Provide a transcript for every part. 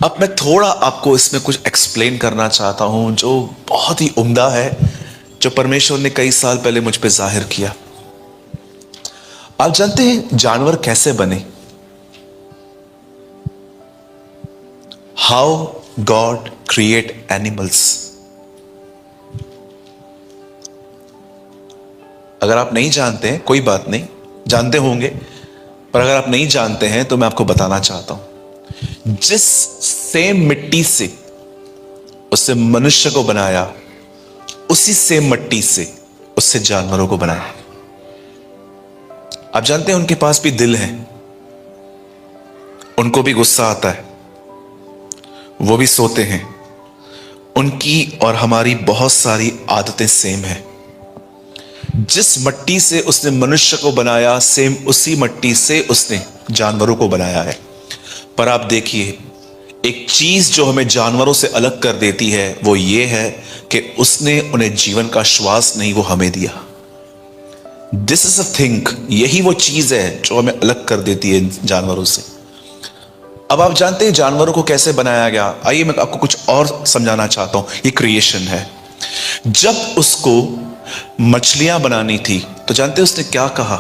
अब मैं थोड़ा आपको इसमें कुछ एक्सप्लेन करना चाहता हूं जो बहुत ही उम्दा है, जो परमेश्वर ने कई साल पहले मुझ पे जाहिर किया। आप जानते हैं जानवर कैसे बने? How God create animals. अगर आप नहीं जानते हैं कोई बात नहीं, जानते होंगे, पर अगर आप नहीं जानते हैं तो मैं आपको बताना चाहता हूं। जिस सेम मिट्टी से उससे मनुष्य को बनाया, उसी सेम मिट्टी से उससे जानवरों को बनाया। आप जानते हैं उनके पास भी दिल है, उनको भी गुस्सा आता है, वो भी सोते हैं। उनकी और हमारी बहुत सारी आदतें सेम है। जिस मिट्टी से उसने मनुष्य को बनाया, सेम उसी मिट्टी से उसने जानवरों को बनाया है। पर आप देखिए, एक चीज जो हमें जानवरों से अलग कर देती है वो ये है कि उसने उन्हें जीवन का श्वास नहीं, वो हमें दिया। दिस इज अ थिंग, यही वो चीज है जो हमें अलग कर देती है जानवरों से। अब आप जानते हैं जानवरों को कैसे बनाया गया? आइए मैं आपको कुछ और समझाना चाहता हूं। ये क्रिएशन है। जब उसको मछलियां बनानी थी तो जानते हैं उसने क्या कहा?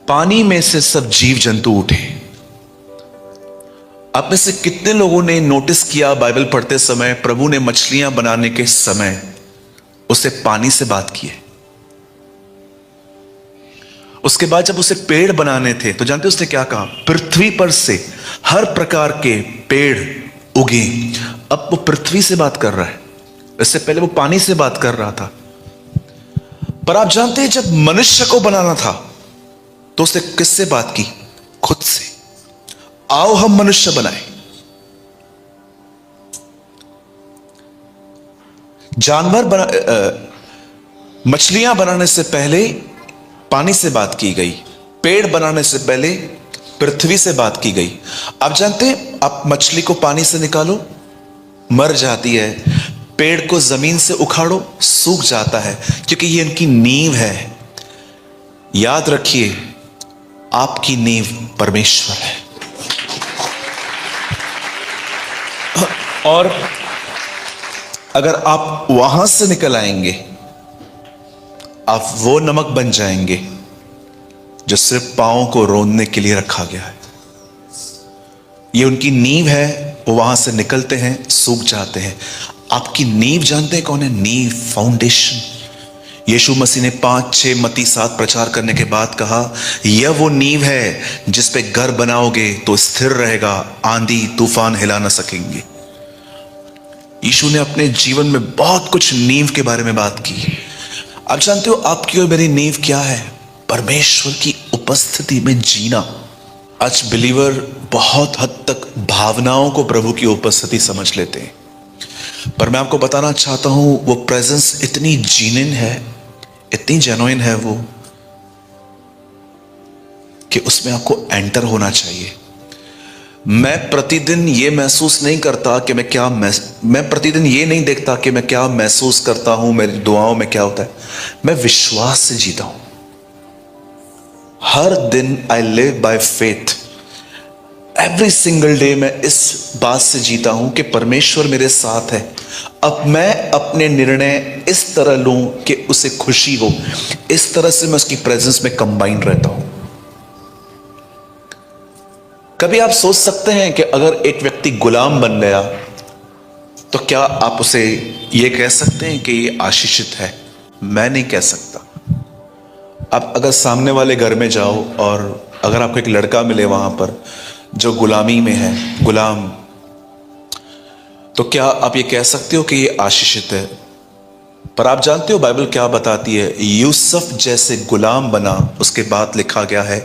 पानी में से सब जीव जंतु उठे। आप में से कितने लोगों ने नोटिस किया बाइबल पढ़ते समय प्रभु ने मछलियां बनाने के समय उसे पानी से बात की है? उसके बाद जब उसे पेड़ बनाने थे तो जानते उसने क्या कहा? पृथ्वी पर से हर प्रकार के पेड़ उगे। अब वो पृथ्वी से बात कर रहा है, इससे पहले वो पानी से बात कर रहा था। पर आप जानते हैं जब मनुष्य को बनाना था तो उसने किससे बात की? खुद से। आओ हम मनुष्य बनाए। जानवर मछलियां बनाने से पहले पानी से बात की गई, पेड़ बनाने से पहले पृथ्वी से बात की गई। आप जानते हैं, आप मछली को पानी से निकालो, मर जाती है। पेड़ को जमीन से उखाड़ो, सूख जाता है, क्योंकि ये इनकी नींव है। याद रखिए, आपकी नींव परमेश्वर है। और अगर आप वहां से निकल आएंगे, आप वो नमक बन जाएंगे जो सिर्फ पांव को रोंदने के लिए रखा गया है। ये उनकी नींव है, वो वहां से निकलते हैं, सूख जाते हैं। आपकी नींव जानते हैं कौन है? नींव, फाउंडेशन। यीशु मसीह ने 5, 6, मत्ती 7 प्रचार करने के बाद कहा, यह वो नींव है जिस पे घर बनाओगे तो स्थिर रहेगा, आंधी तूफान हिला ना सकेंगे। यीशु ने अपने जीवन में बहुत कुछ नींव के बारे में बात की। आप जानते हो आपकी और मेरी नींव क्या है? परमेश्वर की उपस्थिति में जीना। आज बिलीवर बहुत हद तक भावनाओं को प्रभु की उपस्थिति समझ लेते हैं, पर मैं आपको बताना चाहता हूं वो प्रेजेंस इतनी जीनिन है, इतनी जेन्युइन है वो, कि उसमें आपको एंटर होना चाहिए। मैं प्रतिदिन ये महसूस नहीं करता कि मैं प्रतिदिन ये नहीं देखता कि मैं क्या महसूस करता हूं, मेरी दुआओं में क्या होता है। मैं विश्वास से जीता हूं। हर दिन I live by faith. Every single day मैं इस बात से जीता हूं कि परमेश्वर मेरे साथ है। अब मैं अपने निर्णय इस तरह लूं कि उसे खुशी हो। इस तरह से मैं उसकी प्रेजेंस में कंबाइन रहता हूं। कभी आप सोच सकते हैं कि अगर एक व्यक्ति गुलाम बन गया तो क्या आप उसे यह कह सकते हैं कि ये आशीषित है? मैं नहीं कह सकता। आप अगर सामने वाले घर में जाओ और अगर आपको एक लड़का मिले वहां पर जो गुलामी में है, गुलाम, तो क्या आप ये कह सकते हो कि ये आशीषित है? पर आप जानते हो बाइबल क्या बताती है? यूसुफ जैसे गुलाम बना, उसके बाद लिखा गया है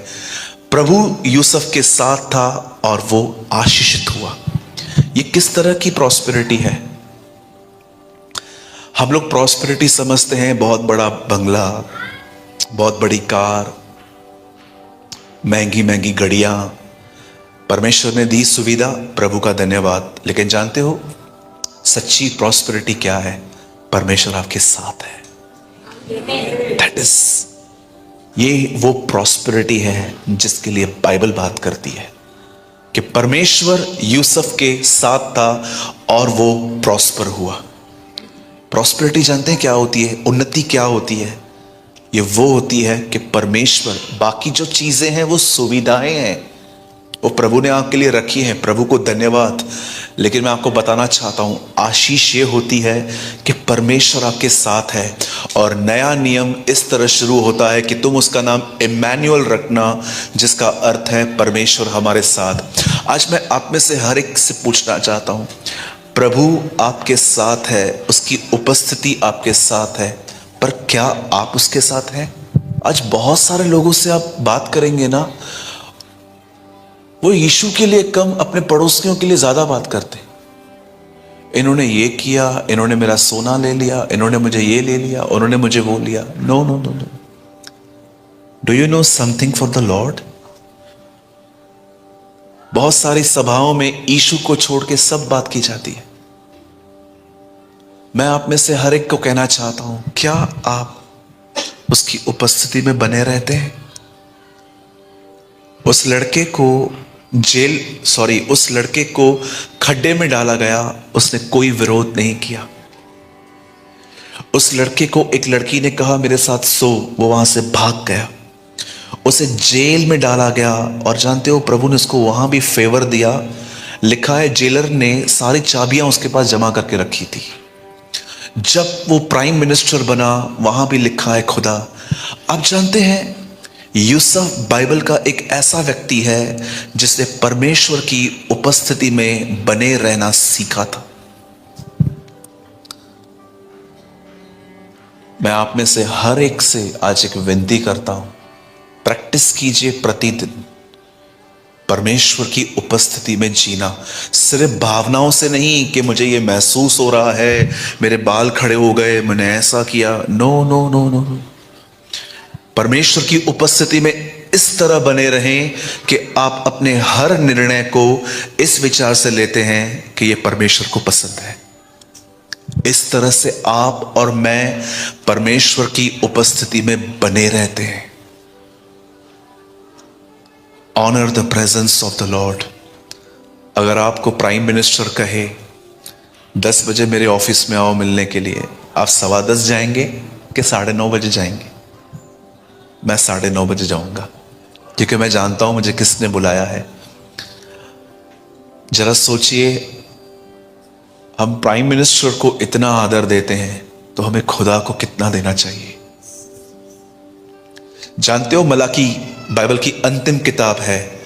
प्रभु यूसुफ के साथ था और वो आशीषित हुआ। ये किस तरह की प्रॉस्पेरिटी है? हम लोग प्रॉस्पेरिटी समझते हैं बहुत बड़ा बंगला, बहुत बड़ी कार, महंगी महंगी गाड़ियां। परमेश्वर ने दी सुविधा, प्रभु का धन्यवाद। लेकिन जानते हो सच्ची प्रॉस्पेरिटी क्या है? परमेश्वर आपके साथ है। दैट इज, ये वो प्रॉस्पेरिटी है जिसके लिए बाइबल बात करती है कि परमेश्वर यूसुफ के साथ था और वो प्रॉस्पर हुआ। प्रॉस्पेरिटी जानते हैं क्या होती है? उन्नति क्या होती है? ये वो होती है कि परमेश्वर, बाकी जो चीजें हैं वो सुविधाएं हैं, वो प्रभु ने आपके लिए रखी हैं, प्रभु को धन्यवाद। लेकिन मैं आपको बताना चाहता हूं, आशीष ये होती है कि परमेश्वर आपके साथ है। और नया नियम इस तरह शुरू होता है कि तुम उसका नाम इम्मैनुअल रखना, जिसका अर्थ है परमेश्वर हमारे साथ। आज मैं आप में से हर एक से पूछना चाहता हूं, प्रभु आपके साथ है, उसकी उपस्थिति आपके साथ है, पर क्या आप उसके साथ हैं? आज बहुत सारे लोगों से आप बात करेंगे ना, वो यीशु के लिए कम अपने पड़ोसियों के लिए ज्यादा बात करते। इन्होंने ये किया, इन्होंने मेरा सोना ले लिया, इन्होंने मुझे ये ले लिया, उन्होंने मुझे वो लिया। No no no no. Do you know something for the Lord? बहुत सारी सभाओं में यीशु को छोड़ के सब बात की जाती है। मैं आप में से हर एक को कहना चाहता हूं, क्या आप उसकी उपस्थिति में बने रहते हैं? उस लड़के को खड्डे में डाला गया, उसने कोई विरोध नहीं किया। उस लड़के को एक लड़की ने कहा मेरे साथ सो, वो वहां से भाग गया। उसे जेल में डाला गया, और जानते हो प्रभु ने उसको वहां भी फेवर दिया। लिखा है जेलर ने सारी चाबियां उसके पास जमा करके रखी थी। जब वो प्राइम मिनिस्टर बना, वहां भी लिखा है खुदा। आप जानते हैं यूसुफ बाइबल का एक ऐसा व्यक्ति है जिसने परमेश्वर की उपस्थिति में बने रहना सीखा था। मैं आप में से हर एक से आज एक विनती करता हूं, प्रैक्टिस कीजिए प्रतिदिन परमेश्वर की उपस्थिति में जीना। सिर्फ भावनाओं से नहीं कि मुझे ये महसूस हो रहा है, मेरे बाल खड़े हो गए, मैंने ऐसा किया। No no no no no. परमेश्वर की उपस्थिति में इस तरह बने रहें कि आप अपने हर निर्णय को इस विचार से लेते हैं कि यह परमेश्वर को पसंद है। इस तरह से आप और मैं परमेश्वर की उपस्थिति में बने रहते हैं। Honour the presence of the Lord. अगर आपको प्राइम मिनिस्टर कहे 10 बजे मेरे ऑफिस में आओ मिलने के लिए, आप 10:15 जाएंगे कि 9:30 बजे जाएंगे? मैं 9:30 बजे जाऊंगा, क्योंकि मैं जानता हूं मुझे किसने बुलाया है। जरा सोचिए, हम प्राइम मिनिस्टर को इतना आदर देते हैं तो हमें खुदा को कितना देना चाहिए। जानते हो मलाकी बाइबल की अंतिम किताब है,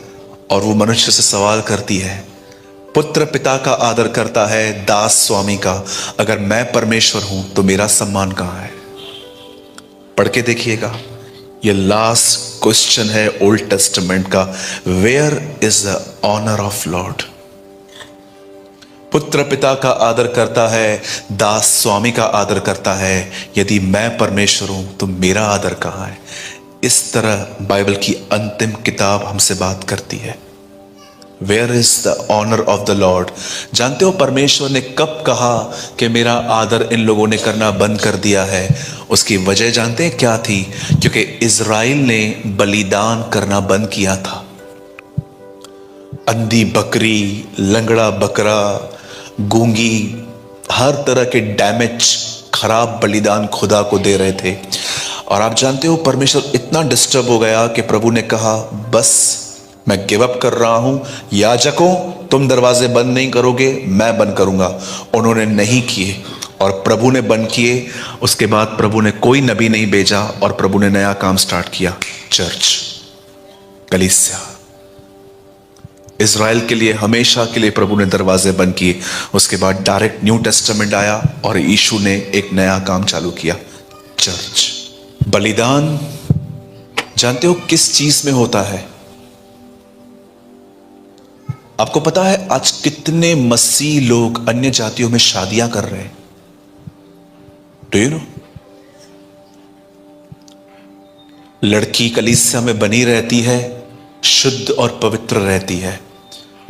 और वो मनुष्य से सवाल करती है, पुत्र पिता का आदर करता है, दास स्वामी का। अगर मैं परमेश्वर हूं तो मेरा सम्मान कहां है? पढ़ के देखिएगा, ये लास्ट क्वेश्चन है ओल्ड टेस्टामेंट का। Where is the honour of Lord? पुत्र पिता का आदर करता है, दास स्वामी का आदर करता है। यदि मैं परमेश्वर हूं तो मेरा आदर कहां है? इस तरह बाइबल की अंतिम किताब हमसे बात करती है। Where is the honour of the Lord? जानते हो परमेश्वर ने कब कहा कि मेरा आदर इन लोगों ने करना बंद कर दिया है? उसकी वजह जानते हैं क्या थी? क्योंकि इज़राइल ने बलिदान करना बंद किया था। अंधी बकरी, लंगड़ा बकरा, गूंगी, हर तरह के डैमेज, खराब बलिदान खुदा को दे रहे थे। और आप जानते हो परमेश्वर इतना डिस्टर्ब हो गया कि प्रभु ने कहा बस मैं गिव अप कर रहा हूं। याजकों, तुम दरवाजे बंद नहीं करोगे, मैं बंद करूंगा। उन्होंने नहीं किए और प्रभु ने बंद किए। उसके बाद प्रभु ने कोई नबी नहीं भेजा और प्रभु ने नया काम स्टार्ट किया, चर्च, कलीसिया। इज़राइल के लिए हमेशा के लिए प्रभु ने दरवाजे बंद किए। उसके बाद डायरेक्ट न्यू टेस्टामेंट आया और यीशु ने एक नया काम चालू किया, चर्च। बलिदान जानते हो किस चीज में होता है? आपको पता है आज कितने मसीह लोग अन्य जातियों में शादियां कर रहे हैं? Do you no? लड़की कलीसिया में बनी रहती है, शुद्ध और पवित्र रहती है।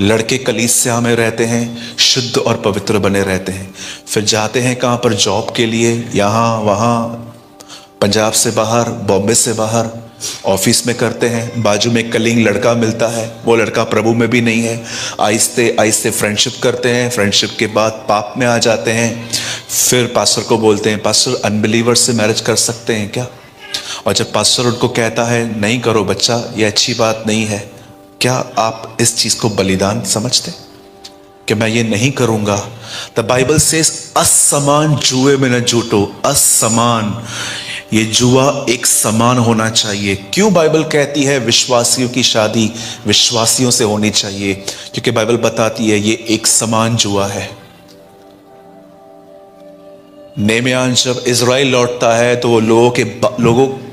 लड़के कलीसिया में रहते हैं, शुद्ध और पवित्र बने रहते हैं। फिर जाते हैं कहां पर? जॉब के लिए, यहां वहां, पंजाब से बाहर, बॉम्बे से बाहर, ऑफिस में करते हैं, बाजू में कलीग लड़का मिलता है, वो लड़का प्रभु में भी नहीं है, आहिस्ते आहिस्ते फ्रेंडशिप करते हैं, फ्रेंडशिप के बाद पाप में आ जाते हैं, फिर पास्टर को बोलते हैं पास्टर अनबिलीवर से मैरिज कर सकते हैं क्या? और जब पास्टर उनको कहता है नहीं करो बच्चा, ये अच्छी बात नहीं है, क्या आप इस चीज को बलिदान समझते कि मैं ये नहीं करूंगा? द बाइबल सेज असमान जुए में न जुटो, असमान, ये जुआ एक समान होना चाहिए। क्यों बाइबल कहती है विश्वासियों की शादी विश्वासियों से होनी चाहिए? क्योंकि बाइबल बताती है ये एक समान जुआ है। नेहम्याह जब इज़राइल लौटता है तो वो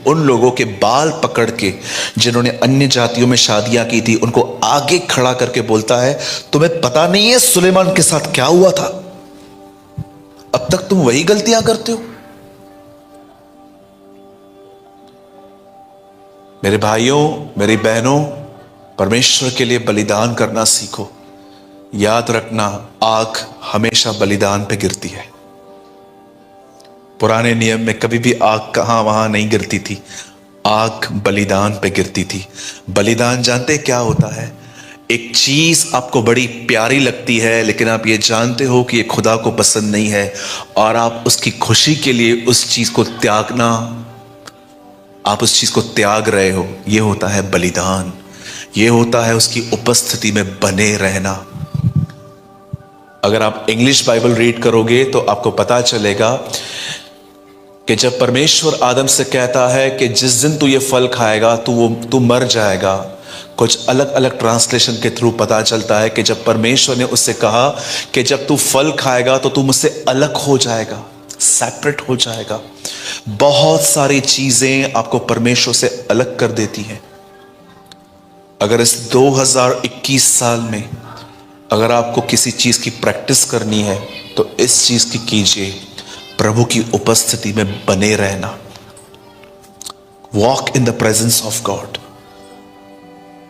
उन लोगों के बाल पकड़ के जिन्होंने अन्य जातियों में शादियां की थी उनको आगे खड़ा करके बोलता है तुम्हें पता नहीं है सुलेमान के साथ क्या हुआ था? अब तक तुम वही गलतियां करते हो। मेरे भाइयों, मेरी बहनों, परमेश्वर के लिए बलिदान करना सीखो। याद रखना, आग हमेशा बलिदान पे गिरती है। पुराने नियम में कभी भी आग कहां वहां नहीं गिरती थी, आग बलिदान पे गिरती थी। बलिदान जानते क्या होता है? एक चीज आपको बड़ी प्यारी लगती है लेकिन आप ये जानते हो कि ये खुदा को पसंद नहीं है और आप उसकी खुशी के लिए उस चीज को त्यागना, आप उस चीज को त्याग रहे हो, ये होता है बलिदान। ये होता है उसकी उपस्थिति में बने रहना। अगर आप इंग्लिश बाइबल रीड करोगे तो आपको पता चलेगा कि जब परमेश्वर आदम से कहता है कि जिस दिन तू ये फल खाएगा तू मर जाएगा, कुछ अलग अलग ट्रांसलेशन के थ्रू पता चलता है कि जब परमेश्वर ने उससे कहा कि जब तू फल खाएगा तो तू मुझसे अलग हो जाएगा, सेपरेट हो जाएगा। बहुत सारी चीजें आपको परमेश्वर से अलग कर देती हैं। अगर इस 2021 साल में अगर आपको किसी चीज की प्रैक्टिस करनी है तो इस चीज की कीजिए, प्रभु की उपस्थिति में बने रहना। Walk in the presence of God,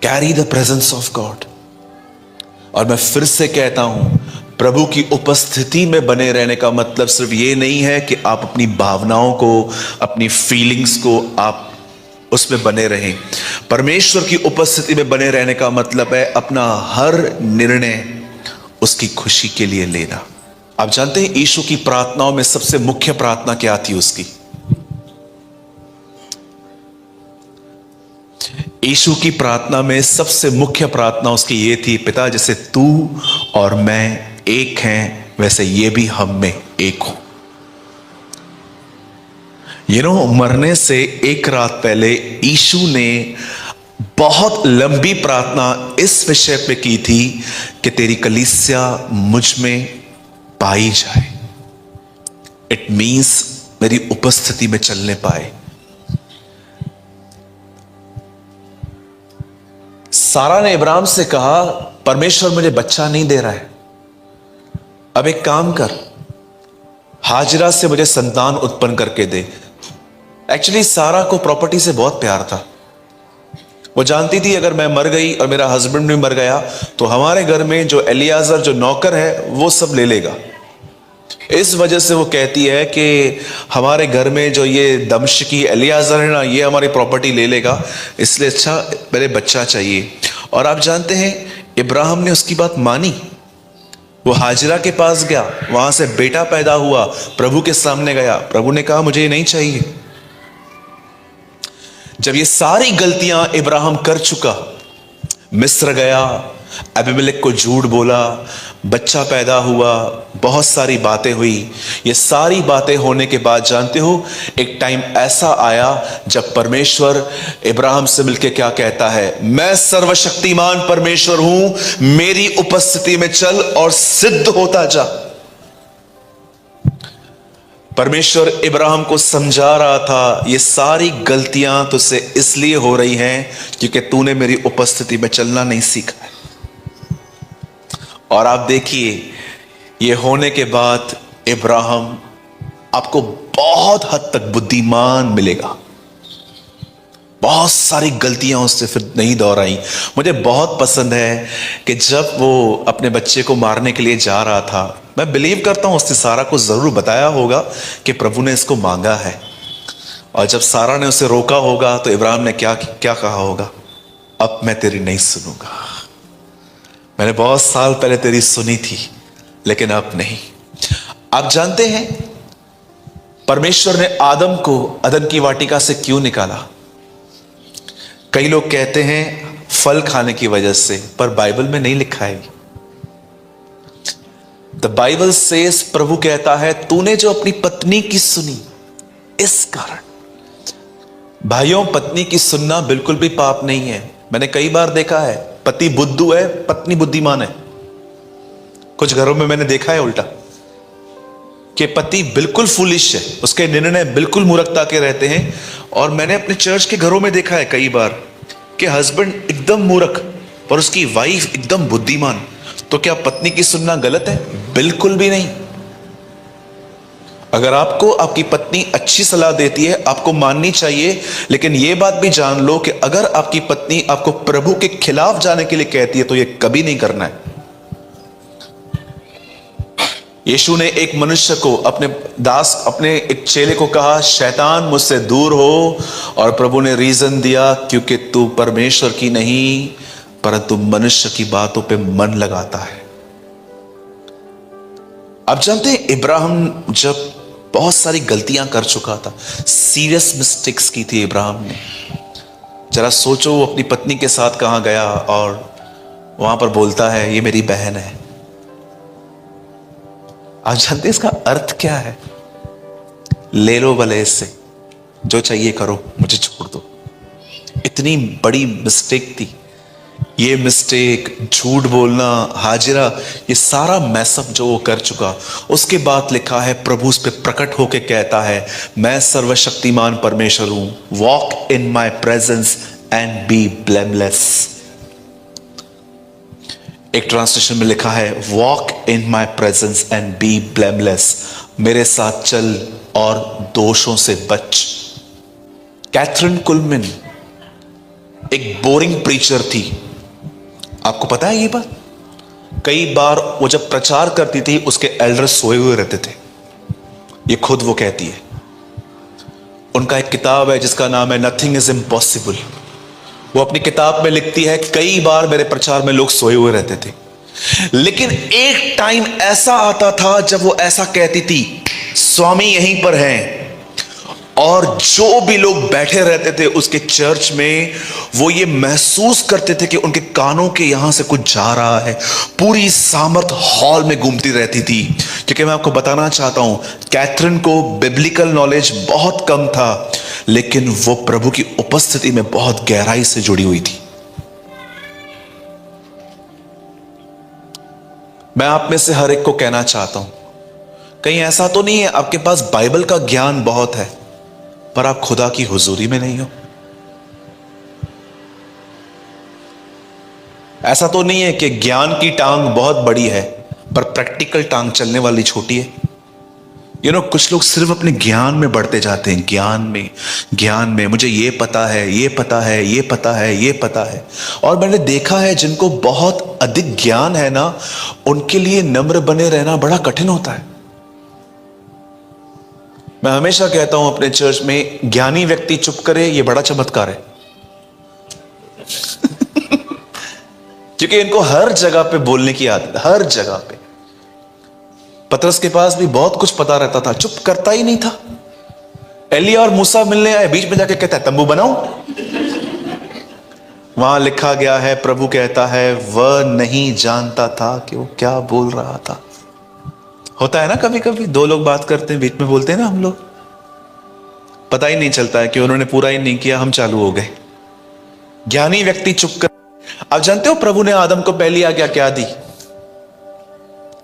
carry the presence of God. और मैं फिर से कहता हूं, प्रभु की उपस्थिति में बने रहने का मतलब सिर्फ ये नहीं है कि आप अपनी भावनाओं को, अपनी फीलिंग्स को आप उसमें बने रहें। परमेश्वर की उपस्थिति में बने रहने का मतलब है अपना हर निर्णय उसकी खुशी के लिए लेना। आप जानते हैं यीशु की प्रार्थनाओं में सबसे मुख्य प्रार्थना क्या थी उसकी? यीशु की प्रार्थना में सबसे मुख्य प्रार्थना उसकी ये थी, पिता जैसे तू और मैं एक हैं वैसे ये भी हम में एक हो। मरने से एक रात पहले यीशु ने बहुत लंबी प्रार्थना इस विषय पे की थी कि तेरी कलीसिया मुझ में पाई जाए। इट मीन्स मेरी उपस्थिति में चलने पाए। सारा ने इब्राहिम से कहा परमेश्वर मुझे बच्चा नहीं दे रहा है, अब एक काम कर, हाजिरा से मुझे संतान उत्पन्न करके दे। एक्चुअली सारा को प्रॉपर्टी से बहुत प्यार था। वो जानती थी अगर मैं मर गई और मेरा हस्बैंड भी मर गया तो हमारे घर में जो एलियाजर जो नौकर है वो सब ले लेगा। इस वजह से वो कहती है कि हमारे घर में जो ये दमश्की एलियाजर है ना, ये हमारी प्रॉपर्टी ले लेगा, इसलिए अच्छा मेरे बच्चा चाहिए। और आप जानते हैं इब्राहिम ने उसकी बात मानी। वो हाजिरा के पास गया, वहां से बेटा पैदा हुआ, प्रभु के सामने गया, प्रभु ने कहा मुझे ये नहीं चाहिए। जब ये सारी गलतियां इब्राहिम कर चुका, मिस्र गया, अबीमेलेक को झूठ बोला, बच्चा पैदा हुआ, बहुत सारी बातें हुई। ये सारी बातें होने के बाद जानते हो एक टाइम ऐसा आया जब परमेश्वर इब्राहिम से मिलके क्या कहता है, मैं सर्वशक्तिमान परमेश्वर हूं, मेरी उपस्थिति में चल और सिद्ध होता जा। परमेश्वर इब्राहिम को समझा रहा था ये सारी गलतियां तुझसे इसलिए हो रही हैं क्योंकि तूने मेरी उपस्थिति में चलना नहीं सीखा है। और आप देखिए ये होने के बाद इब्राहिम आपको बहुत हद तक बुद्धिमान मिलेगा। बहुत सारी गलतियां उससे फिर नहीं दोहराई। मुझे बहुत पसंद है कि जब वो अपने बच्चे को मारने के लिए जा रहा था, मैं बिलीव करता हूं उसने सारा को जरूर बताया होगा कि प्रभु ने इसको मांगा है। और जब सारा ने उसे रोका होगा तो इब्राहिम ने क्या क्या कहा होगा? अब मैं तेरी नहीं सुनूंगा। मैंने बहुत साल पहले तेरी सुनी थी, लेकिन अब नहीं। आप जानते हैं परमेश्वर ने आदम को अदन की वाटिका से क्यों निकाला? कई लोग कहते हैं फल खाने की वजह से, पर बाइबल में नहीं लिखा है। द बाइबल सेज, प्रभु कहता है तूने जो अपनी पत्नी की सुनी, इस कारण। भाइयों, पत्नी की सुनना बिल्कुल भी पाप नहीं है। मैंने कई बार देखा है पति बुद्धू है, पत्नी बुद्धिमान है। कुछ घरों में मैंने देखा है उल्टा, कि पति बिल्कुल फूलिश है, उसके निर्णय बिल्कुल मूर्खता के रहते हैं। और मैंने अपने चर्च के घरों में देखा है कई बार कि हस्बैंड एकदम मूर्ख पर उसकी वाइफ एकदम बुद्धिमान। तो क्या पत्नी की सुनना गलत है? बिल्कुल भी नहीं। अगर आपको आपकी पत्नी अच्छी सलाह देती है, आपको माननी चाहिए। लेकिन यह बात भी जान लो कि अगर आपकी पत्नी आपको प्रभु के खिलाफ जाने के लिए कहती है तो यह कभी नहीं करना है। यीशु ने एक मनुष्य को, अपने एक चेले को कहा, शैतान मुझसे दूर हो। और प्रभु ने रीजन दिया, क्योंकि तू परमेश्वर की नहीं परंतु मनुष्य की बातों पे मन लगाता है। आप जानते हैं इब्राहिम जब बहुत सारी गलतियां कर चुका था, सीरियस मिस्टेक्स की थी इब्राहिम ने। जरा सोचो, वो अपनी पत्नी के साथ कहां गया और वहां पर बोलता है ये मेरी बहन है। आप जानते हैं इसका अर्थ क्या है? ले लो भले इससे, जो चाहिए करो, मुझे छोड़ दो। इतनी बड़ी मिस्टेक थी ये। मिस्टेक, झूठ बोलना, हाजिरा, ये सारा मैसअप जो वो कर चुका, उसके बाद लिखा है प्रभु उस पर प्रकट होके कहता है, मैं सर्वशक्तिमान परमेश्वर हूं, walk in my presence and be blameless. एक ट्रांसलेशन में लिखा है, walk in my presence and be blameless. मेरे साथ चल और दोषों से बच। कैथरीन कुलमिन एक बोरिंग प्रीचर थी। आपको पता है ये बात? कई बार वो जब प्रचार करती थी, उसके एल्डर्स सोए हुए रहते थे। ये खुद वो कहती है। उनका एक किताब है जिसका नाम है नथिंग इज इम्पॉसिबल। वो अपनी किताब में लिखती है, कई बार मेरे प्रचार में लोग सोए हुए रहते थे, लेकिन एक टाइम ऐसा आता था जब वो ऐसा कहती थी, स्वामी यहीं पर हैं। और जो भी लोग बैठे रहते थे उसके चर्च में, वो ये महसूस करते थे कि उनके कानों के यहां से कुछ जा रहा है। पूरी सामर्थ हॉल में घूमती रहती थी। क्योंकि मैं आपको बताना चाहता हूं, कैथरीन को बिब्लिकल नॉलेज बहुत कम था, लेकिन वो प्रभु की उपस्थिति में बहुत गहराई से जुड़ी हुई थी। मैं आप में से हर एक को कहना चाहता हूं, कहीं ऐसा तो नहीं है आपके पास बाइबल का ज्ञान बहुत है पर आप खुदा की हुजूरी में नहीं हो? ऐसा तो नहीं है कि ज्ञान की टांग बहुत बड़ी है पर प्रैक्टिकल टांग चलने वाली छोटी है? कुछ लोग सिर्फ अपने ज्ञान में बढ़ते जाते हैं, ज्ञान में मुझे ये पता है, ये पता है, ये पता है, ये पता है। और मैंने देखा है जिनको बहुत अधिक ज्ञान है ना, उनके लिए नम्र बने रहना बड़ा कठिन होता है। मैं हमेशा कहता हूं अपने चर्च में, ज्ञानी व्यक्ति चुप करे ये बड़ा चमत्कार है। क्योंकि इनको हर जगह पे बोलने की आदत, हर जगह पे। पतरस के पास भी बहुत कुछ पता रहता था, चुप करता ही नहीं था। एलिया और मूसा मिलने आए, बीच में जाके कहता है तंबू बनाओ। वहां लिखा गया है, प्रभु कहता है वह नहीं जानता था कि वो क्या बोल रहा था। होता है ना कभी कभी दो लोग बात करते हैं, बीच में बोलते हैं ना हम लोग, पता ही नहीं चलता है कि उन्होंने पूरा ही नहीं किया, हम चालू हो गए। ज्ञानी व्यक्ति चुप कर। आप जानते हो प्रभु ने आदम को पहली आज्ञा क्या दी?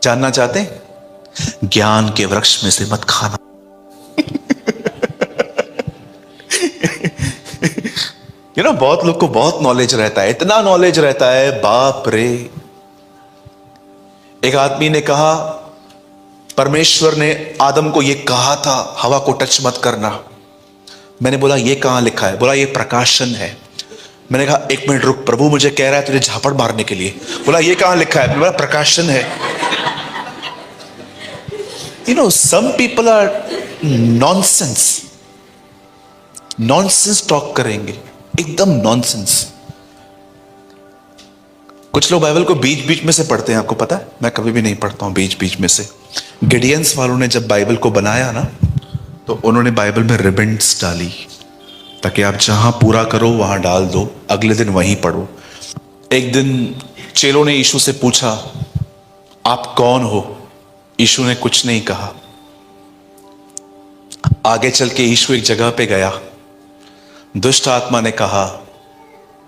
जानना चाहते हैं? ज्ञान के वृक्ष में से मत खाना। बहुत लोग को बहुत नॉलेज रहता है, इतना नॉलेज रहता है, बाप रे। एक आदमी ने कहा, परमेश्वर ने आदम को यह कहा था हवा को टच मत करना। मैंने बोला ये कहां लिखा है? बोला ये प्रकाशन है। मैंने कहा एक मिनट रुक, प्रभु मुझे कह रहा है तुझे झापड़ मारने के लिए। बोला ये कहां लिखा है? बोला प्रकाशन है। some people are nonsense. Nonsense talk करेंगे, एकदम नॉनसेंस। कुछ लोग बाइबल को बीच बीच में से पढ़ते हैं, आपको पता है, मैं कभी भी नहीं पढ़ता हूं बीच बीच में से। गिडियंस वालों ने जब बाइबल को बनाया ना, तो उन्होंने बाइबल में रिबन्स डाली ताकि आप जहां पूरा करो वहां डाल दो, अगले दिन वहीं पढ़ो। एक दिन चेलों ने यीशु से पूछा, आप कौन हो? यीशु ने कुछ नहीं कहा। आगे चल के यीशु एक जगह पे गया, दुष्ट आत्मा ने कहा,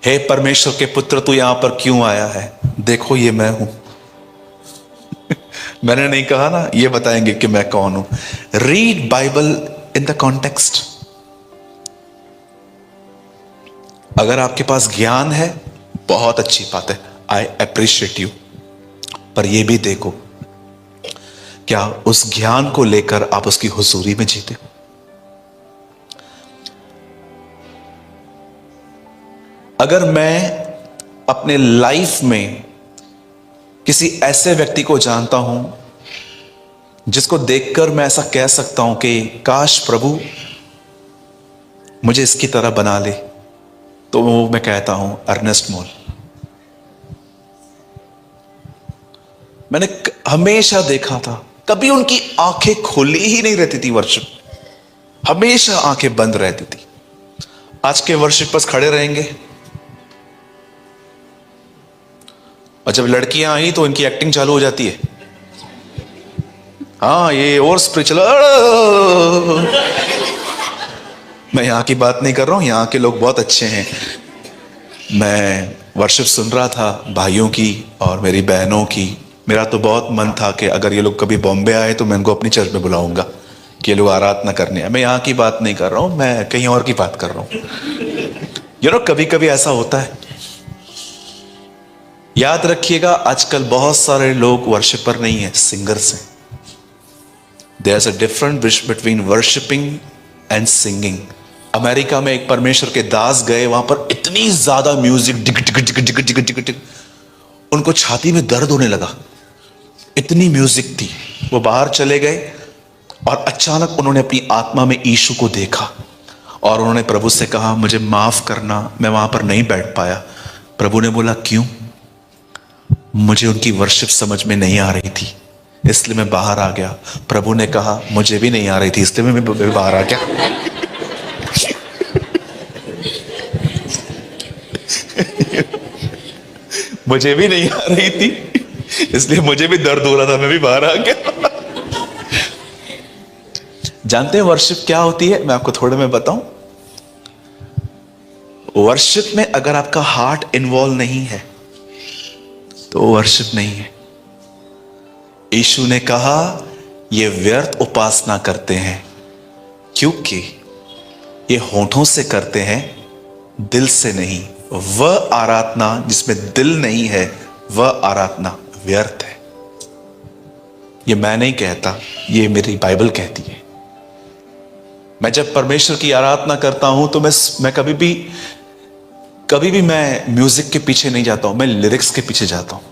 हे परमेश्वर के पुत्र, तू यहां पर क्यों आया है? देखो ये मैं हूं। मैंने नहीं कहा ना, ये बताएंगे कि मैं कौन हूं। Read Bible in the context. अगर आपके पास ज्ञान है, बहुत अच्छी बात है, आई अप्रिशिएट यू, पर यह भी देखो क्या उस ज्ञान को लेकर आप उसकी हुजूरी में जीते हो। अगर मैं अपने लाइफ में किसी ऐसे व्यक्ति को जानता हूं जिसको देखकर मैं ऐसा कह सकता हूं कि काश प्रभु मुझे इसकी तरह बना ले, तो वो मैं कहता हूं अर्नेस्ट मोल। मैंने हमेशा देखा था, कभी उनकी आंखें खुली ही नहीं रहती थी वर्शिप, हमेशा आंखें बंद रहती थी। आज के वर्शिपर्स खड़े रहेंगे, और जब लड़कियां आई तो इनकी एक्टिंग चालू हो जाती है। हाँ, ये और स्पिरिचुअल। मैं यहां की बात नहीं कर रहा हूं, यहां के लोग बहुत अच्छे हैं। मैं वर्शिप सुन रहा था भाइयों की और मेरी बहनों की। मेरा तो बहुत मन था कि अगर ये लोग कभी बॉम्बे आए तो मैं इनको अपनी चर्च में बुलाऊंगा कि ये लोग आराधना करने आए। मैं यहाँ की बात नहीं कर रहा हूँ, मैं कहीं और की बात कर रहा हूँ। कभी कभी ऐसा होता है। याद रखिएगा, आजकल बहुत सारे लोग वर्शिपर नहीं है, सिंगर्स हैं। There is a different between worshipping and singing. America में एक परमेश्वर के दास गए, वहां पर इतनी ज्यादा म्यूजिक, टिक टिक टिक टिक टिक टिक टिक, उनको छाती में दर्द होने लगा, इतनी म्यूजिक थी। वो बाहर चले गए और अचानक उन्होंने अपनी आत्मा में यीशु को देखा और उन्होंने प्रभु से कहा, मुझे माफ करना, मैं वहां पर नहीं बैठ पाया। प्रभु ने बोला, क्यों? मुझे उनकी वर्शिप समझ में नहीं आ रही थी, इसलिए मैं बाहर आ गया। प्रभु ने कहा, मुझे भी नहीं आ रही थी, इसलिए मैं बाहर आ गया। मुझे भी नहीं आ रही थी, इसलिए मुझे भी दर्द हो रहा था, मैं भी बाहर आ गया। जानते हैं वर्शिप क्या होती है? मैं आपको थोड़े में बताऊं। वर्शिप में अगर आपका हार्ट इन्वॉल्व नहीं है तो वर्शिप नहीं है। यीशु ने कहा, ये व्यर्थ उपासना करते हैं क्योंकि ये होठों से करते हैं, दिल से नहीं। वह आराधना जिसमें दिल नहीं है, वह आराधना व्यर्थ है। ये मैं नहीं कहता, ये मेरी बाइबल कहती है। मैं जब परमेश्वर की आराधना करता हूं तो मैं कभी भी मैं म्यूजिक के पीछे नहीं जाता हूं, मैं लिरिक्स के पीछे जाता हूं।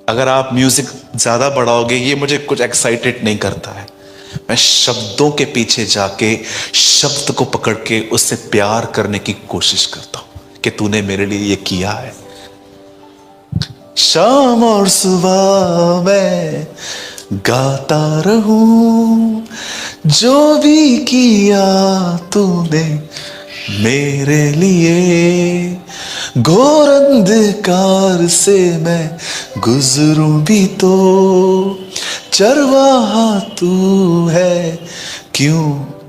अगर आप म्यूजिक ज्यादा बढ़ाओगे, ये मुझे कुछ एक्साइटेड नहीं करता है। मैं शब्दों के पीछे जाके शब्द को पकड़ के उससे प्यार करने की कोशिश करता हूं कि तूने मेरे लिए ये किया है। शाम और सुबह मैं गाता रहूं, जो भी किया तूने मेरे लिए। घोर अंधकार से मैं गुजरूं भी तो चरवाहा तू है क्यों।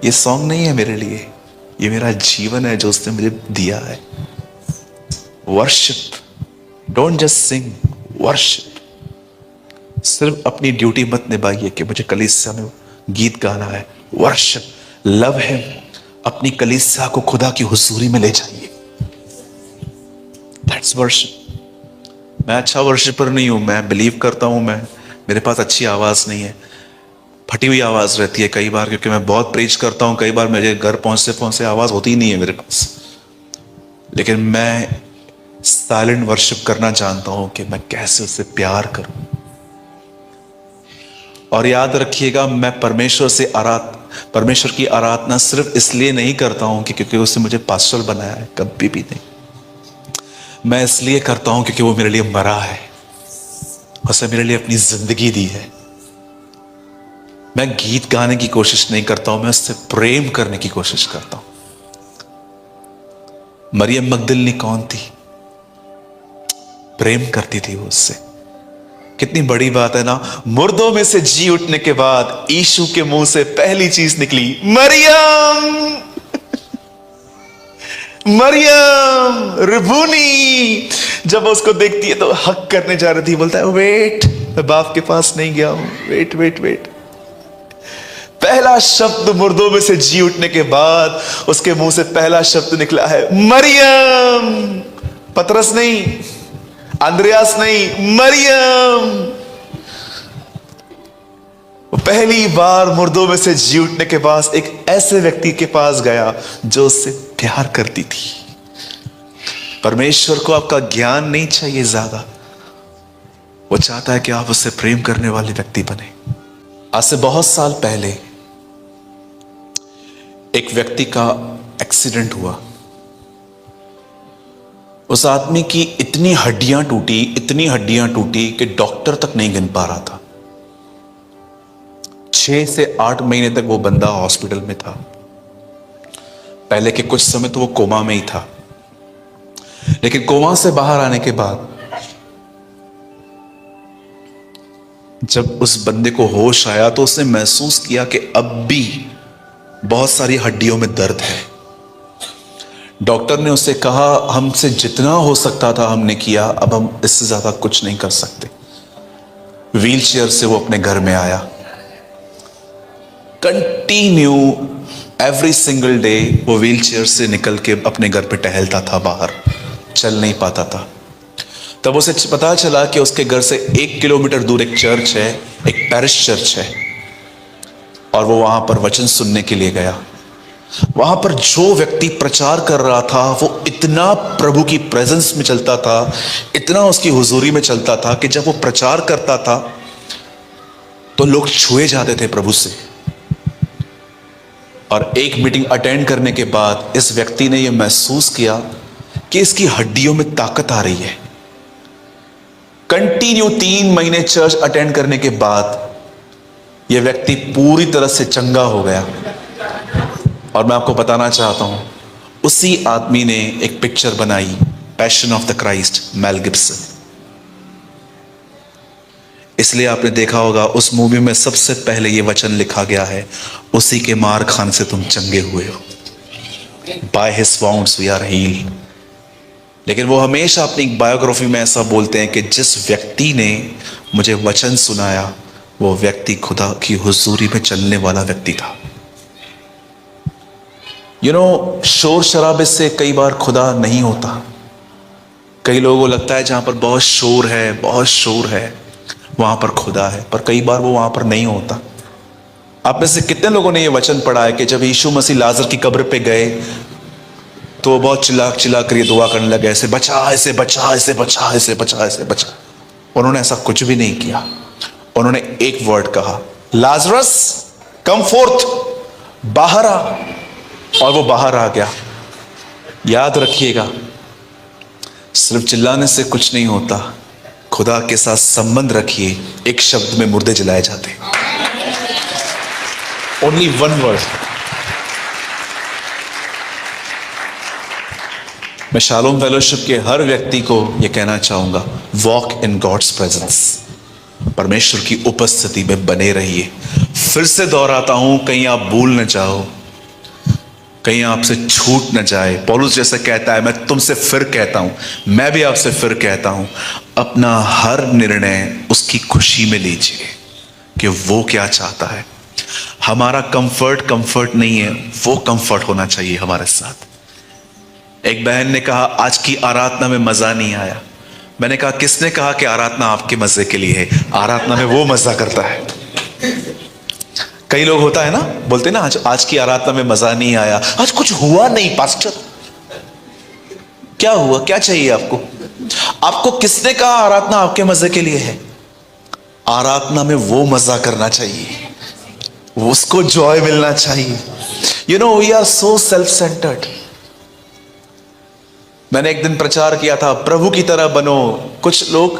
ये सॉन्ग नहीं है मेरे लिए, ये मेरा जीवन है जो उसने मुझे दिया है। Worship, don't just sing, worship. सिर्फ अपनी ड्यूटी मत निभाइए कि मुझे कलीसिया में गीत गाना है। वर्शिप, लव हिम, अपनी कलीसिया को खुदा की हुजूरी में ले जाइए। That's worship. मैं अच्छा वर्शिपर नहीं हूं, मैं बिलीव करता हूं, मेरे पास अच्छी आवाज नहीं है, फटी हुई आवाज रहती है कई बार, क्योंकि मैं बहुत प्रीच करता हूं। कई बार मेरे घर पहुंचते पहुंचते आवाज होती ही नहीं है मेरे पास। लेकिन मैं साइलेंट वर्शिप करना जानता हूं कि मैं कैसे उससे प्यार करूं। और याद रखिएगा, मैं परमेश्वर से परमेश्वर की आराधना सिर्फ इसलिए नहीं करता हूं कि क्योंकि उसने मुझे पास्टर बनाया है, कभी भी नहीं। मैं इसलिए करता हूं क्योंकि वो मेरे लिए मरा है, उसने मेरे लिए अपनी जिंदगी दी है। मैं गीत गाने की कोशिश नहीं करता हूं, मैं उससे प्रेम करने की कोशिश करता हूं। मरियम मगदलिनी कौन थी? प्रेम करती थी वो उससे। कितनी बड़ी बात है ना, मुर्दों में से जी उठने के बाद यीशु के मुंह से पहली चीज निकली, मरियम मरियम रिबूनी। जब उसको देखती है तो हक करने जा रही थी, बोलता है वेट, मैं बाप के पास नहीं गया हूं, वेट वेट वेट। पहला शब्द मुर्दों में से जी उठने के बाद उसके मुंह से पहला शब्द निकला है मरियम। पतरस नहीं, अंद्रयास नहीं, मरियम। वो पहली बार मुर्दों में से जी उठने के बाद एक ऐसे व्यक्ति के पास गया जो उससे प्यार करती थी। परमेश्वर को आपका ज्ञान नहीं चाहिए ज्यादा, वो चाहता है कि आप उससे प्रेम करने वाले व्यक्ति बने। आज से बहुत साल पहले एक व्यक्ति का एक्सीडेंट हुआ। उस आदमी की इतनी हड्डियां टूटी कि डॉक्टर तक नहीं गिन पा रहा था। 6 से 8 महीने तक वो बंदा हॉस्पिटल में था। पहले के कुछ समय तो वो कोमा में ही था, लेकिन कोमा से बाहर आने के बाद जब उस बंदे को होश आया तो उसने महसूस किया कि अब भी बहुत सारी हड्डियों में दर्द है। डॉक्टर ने उससे कहा, हमसे जितना हो सकता था हमने किया, अब हम इससे ज्यादा कुछ नहीं कर सकते। व्हीलचेयर से वो अपने घर में आया। कंटिन्यू एवरी सिंगल डे वो व्हीलचेयर से निकल के अपने घर पे टहलता था, बाहर चल नहीं पाता था। तब उसे पता चला कि उसके घर से 1 किलोमीटर दूर एक चर्च है, एक पैरिश चर्च है, और वो वहां पर वचन सुनने के लिए गया। वहां पर जो व्यक्ति प्रचार कर रहा था वो इतना प्रभु की प्रेजेंस में चलता था, इतना उसकी हुजूरी में चलता था कि जब वो प्रचार करता था तो लोग छुए जाते थे प्रभु से। और एक मीटिंग अटेंड करने के बाद इस व्यक्ति ने यह महसूस किया कि इसकी हड्डियों में ताकत आ रही है। कंटिन्यू 3 महीने चर्च अटेंड करने के बाद यह व्यक्ति पूरी तरह से चंगा हो गया। और मैं आपको बताना चाहता हूं, उसी आदमी ने एक पिक्चर बनाई, passion of the Christ, Mel Gibson. इसलिए आपने देखा होगा उस मूवी में सबसे पहले यह वचन लिखा गया है, उसी के मार खाने से तुम चंगे हुए हो, by his wounds we are healed. लेकिन वो हमेशा अपनी बायोग्राफी में ऐसा बोलते हैं कि जिस व्यक्ति ने मुझे वचन सुनाया वो व्यक्ति खुदा की हुजूरी में चलने वाला व्यक्ति था। शोर शराबे से कई बार खुदा नहीं होता। कई लोगों को लगता है जहां पर बहुत शोर है वहां पर खुदा है, पर कई बार वो वहां पर नहीं होता। आप में से कितने लोगों ने ये वचन पढ़ा है कि जब यीशु मसीह लाजर की कब्र पे गए तो वो बहुत चिल्ला कर ये दुआ करने लगे, ऐसे बचा, ऐसे बचा, ऐसे बचा, ऐसे बचा, ऐसे बचा। उन्होंने ऐसा कुछ भी नहीं किया। उन्होंने एक वर्ड कहा, लाजरस कम फोर्थ, बाहर आ, और वो बाहर आ गया। याद रखिएगा, सिर्फ चिल्लाने से कुछ नहीं होता, खुदा के साथ संबंध रखिए, एक शब्द में मुर्दे जलाए जाते। Only one word. मैं शालोम फेलोशिप के हर व्यक्ति को यह कहना चाहूंगा, वॉक इन गॉड्स प्रेजेंस, परमेश्वर की उपस्थिति में बने रहिए। फिर से दोहराता हूं, कहीं आप भूल न जाओ, कहीं आपसे छूट न जाए। पौलुस जैसे कहता है, मैं तुमसे फिर कहता हूं, मैं भी आपसे फिर कहता हूं, अपना हर निर्णय उसकी खुशी में लीजिए कि वो क्या चाहता है। हमारा कंफर्ट नहीं है, वो कंफर्ट होना चाहिए हमारे साथ। एक बहन ने कहा, आज की आराधना में मजा नहीं आया। मैंने कहा, किसने कहा कि आराधना आपके मजे के लिए है? आराधना में वो मजा करता है। कई लोग होता है ना, बोलते ना, आज की आराधना में मजा नहीं आया, आज कुछ हुआ नहीं पास्टर। क्या हुआ? क्या चाहिए आपको? आपको किसने कहा आराधना आपके मजे के लिए है? आराधना में वो मजा करना चाहिए उसको जॉय मिलना चाहिए। You know, we are so self centred. मैंने एक दिन प्रचार किया था, प्रभु की तरह बनो। कुछ लोग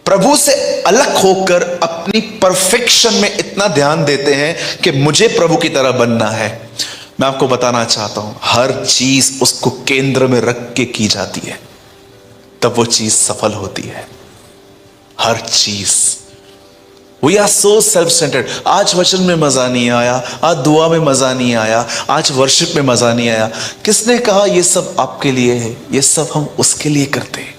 प्रभु से अलग होकर अपनी परफेक्शन में इतना ध्यान देते हैं कि मुझे प्रभु की तरह बनना है। मैं आपको बताना चाहता हूं, हर चीज उसको केंद्र में रख के की जाती है, तब वो चीज सफल होती है। हर चीज। We are so self centred. आज वचन में मजा नहीं आया, आज दुआ में मजा नहीं आया, आज वर्शिप में मजा नहीं आया। किसने कहा ये सब आपके लिए है? ये सब हम उसके लिए करते हैं।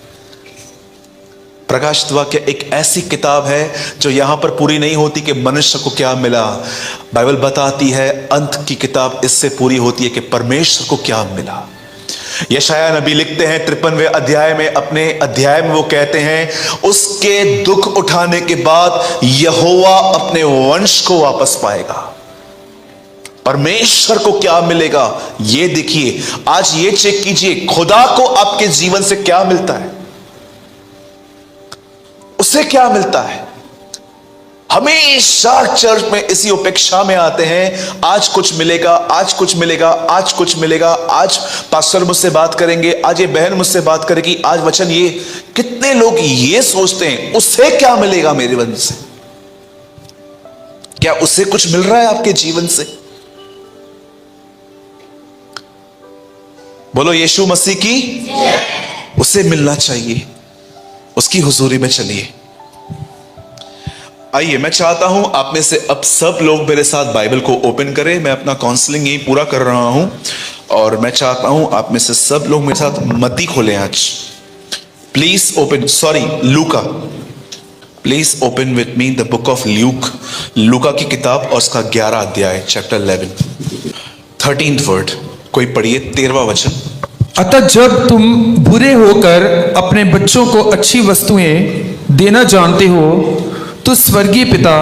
प्रकाशित वाक्य एक ऐसी किताब है जो यहां पर पूरी नहीं होती कि मनुष्य को क्या मिला। बाइबल बताती है, अंत की किताब इससे पूरी होती है कि परमेश्वर को क्या मिला। यशाया नबी लिखते हैं 53वें अध्याय में, अपने अध्याय में वो कहते हैं, उसके दुख उठाने के बाद यहोवा अपने वंश को वापस पाएगा। परमेश्वर को क्या मिलेगा ये देखिए। आज ये चेक कीजिए, खुदा को आपके जीवन से क्या मिलता है, उसे क्या मिलता है। हमेशा चर्च में इसी उपेक्षा में आते हैं, आज कुछ मिलेगा, आज कुछ मिलेगा, आज कुछ मिलेगा, आज पास्टर मुझसे बात करेंगे, आज ये बहन मुझसे बात करेगी, आज वचन ये। कितने लोग ये सोचते हैं, उसे क्या मिलेगा मेरे वचन से? क्या उसे कुछ मिल रहा है आपके जीवन से? बोलो यीशु मसीह की। उसे मिलना चाहिए, उसकी हुजूरी में चलिए। आइए, मैं चाहता हूं आप में से अब सब लोग मेरे साथ बाइबल को ओपन करें। मैं अपना काउंसलिंग यही पूरा कर रहा हूं और मैं चाहता हूं आप में से सब लोग मेरे साथ मत्ती खोलें आज। Please open, sorry, Luka. Please open with me the book of Luke. लूका की किताब और उसका 11 अध्याय, चैप्टर 11, 13th वर्ड। कोई पढ़िए, 13वां वचन। अतः जब तुम बुरे होकर अपने बच्चों को अच्छी वस्तुएं देना जानते हो, तो स्वर्गीय पिता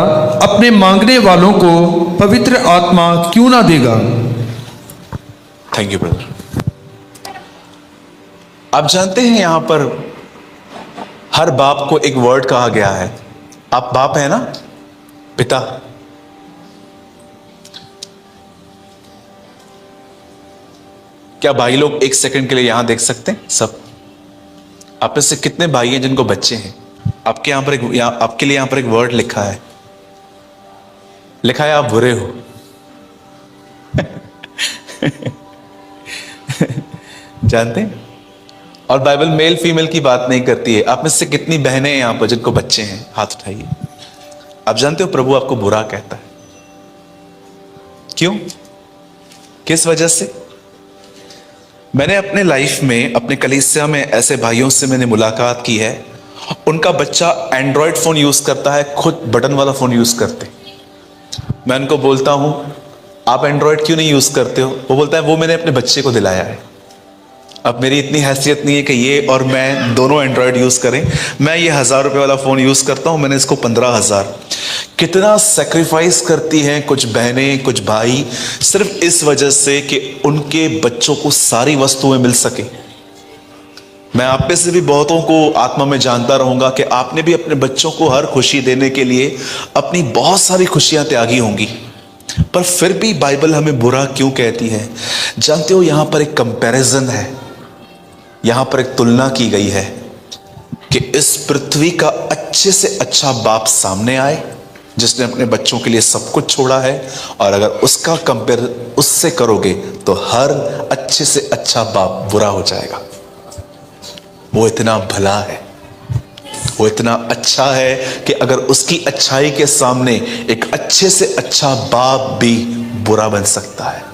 अपने मांगने वालों को पवित्र आत्मा क्यों ना देगा। Thank you brother. आप जानते हैं यहां पर हर बाप को एक वर्ड कहा गया है। आप बाप है ना, पिता। क्या भाई लोग एक सेकंड के लिए यहां देख सकते हैं? सब आप में से कितने भाई हैं जिनको बच्चे हैं? आपके यहां पर आपके लिए यहां पर एक वर्ड लिखा है, लिखा है आप बुरे हो। जानते हैं? और बाइबल मेल फीमेल की बात नहीं करती है। आप में से कितनी बहनें हैं यहां पर जिनको बच्चे हैं? हाथ उठाइए। आप जानते हो प्रभु आपको बुरा कहता है। क्यों? किस वजह से? मैंने अपने लाइफ में, अपने कलीसिया में ऐसे भाइयों से मैंने मुलाकात की है, उनका बच्चा एंड्रॉयड फोन यूज करता है, खुद बटन वाला फोन यूज करते। मैं उनको बोलता हूं आप एंड्रॉयड क्यों नहीं यूज करते हो? वो बोलता है वो मैंने अपने बच्चे को दिलाया है। अब मेरी इतनी हैसियत नहीं है कि ये और मैं दोनों एंड्रॉयड यूज करें। मैं ये 1000 रुपए वाला फोन यूज करता हूं, मैंने इसको 15,000। कितना सेक्रीफाइस करती हैं कुछ बहनें, कुछ भाई, सिर्फ इस वजह से कि उनके बच्चों को सारी वस्तुएं मिल सके। मैं आप में से भी बहुतों को आत्मा में जानता रहूंगा कि आपने भी अपने बच्चों को हर खुशी देने के लिए अपनी बहुत सारी खुशियां त्यागी होंगी, पर फिर भी बाइबल हमें बुरा क्यों कहती है? जानते हो, यहां पर एक कंपैरिजन है, यहां पर एक तुलना की गई है कि इस पृथ्वी का अच्छे से अच्छा बाप सामने आए जिसने अपने बच्चों के लिए सब कुछ छोड़ा है, और अगर उसका कंपेयर उससे करोगे तो हर अच्छे से अच्छा बाप बुरा हो जाएगा। वो इतना भला है, वो इतना अच्छा है कि अगर उसकी अच्छाई के सामने एक अच्छे से अच्छा बाप भी बुरा बन सकता है।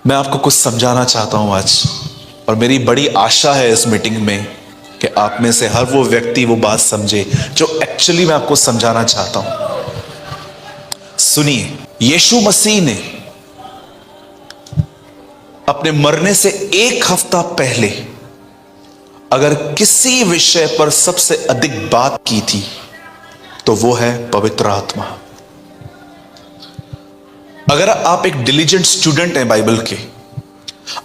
मैं आपको कुछ समझाना चाहता हूं आज, और मेरी बड़ी आशा है इस मीटिंग में कि आप में से हर वो व्यक्ति वो बात समझे जो एक्चुअली मैं आपको समझाना चाहता हूं। सुनिए, यीशु मसीह ने अपने मरने से 1 हफ्ता पहले अगर किसी विषय पर सबसे अधिक बात की थी तो वो है पवित्र आत्मा। अगर आप एक डिलीजेंट स्टूडेंट हैं बाइबल के,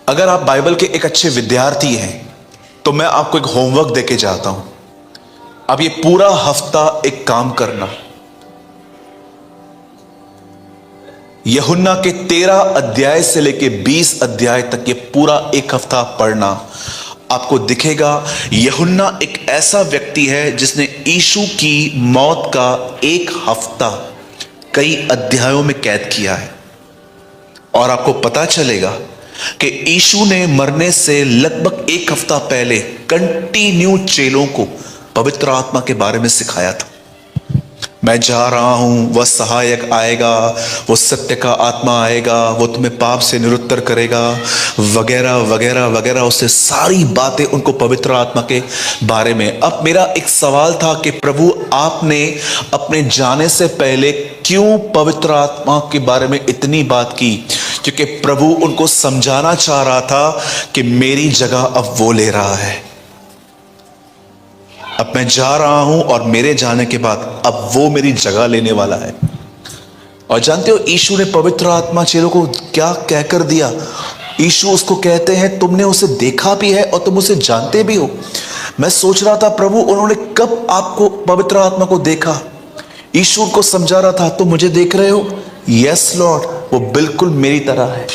अगर आप बाइबल के एक अच्छे विद्यार्थी हैं, तो मैं आपको एक होमवर्क देके जाता हूं। अब ये पूरा हफ्ता एक काम करना, यूहन्ना के 13 अध्याय से लेके 20 अध्याय तक ये पूरा एक हफ्ता पढ़ना, आपको दिखेगा यूहन्ना एक ऐसा व्यक्ति है जिसने यीशु की मौत का एक हफ्ता कई अध्यायों में कैद किया है। और आपको पता चलेगा कि यीशु ने मरने से लगभग एक हफ्ता पहले कंटिन्यू चेलों को पवित्र आत्मा के बारे में सिखाया था। मैं जा रहा हूं, वह सहायक आएगा, वो सत्य का आत्मा आएगा, वो तुम्हें पाप से निरुत्तर करेगा, वगैरह वगैरह वगैरह। उससे सारी बातें उनको पवित्र आत्मा के बारे में। अब मेरा एक सवाल था कि प्रभु आपने अपने जाने से पहले क्यों पवित्र आत्मा के बारे में इतनी बात की? क्योंकि प्रभु उनको समझाना चाह रहा था कि मेरी जगह अब वो ले रहा है। अब मैं जा रहा हूं और मेरे जाने के बाद अब वो मेरी जगह लेने वाला है। और जानते हो यीशु ने पवित्र आत्मा चेलों को क्या कहकर दिया? यीशु उसको कहते हैं तुमने उसे देखा भी है और तुम उसे जानते भी हो। मैं सोच रहा था प्रभु उन्होंने कब आपको पवित्र आत्मा को देखा? यीशु उनको समझा रहा था तुम मुझे देख रहे हो? यस लॉर्ड, वो बिल्कुल मेरी तरह है।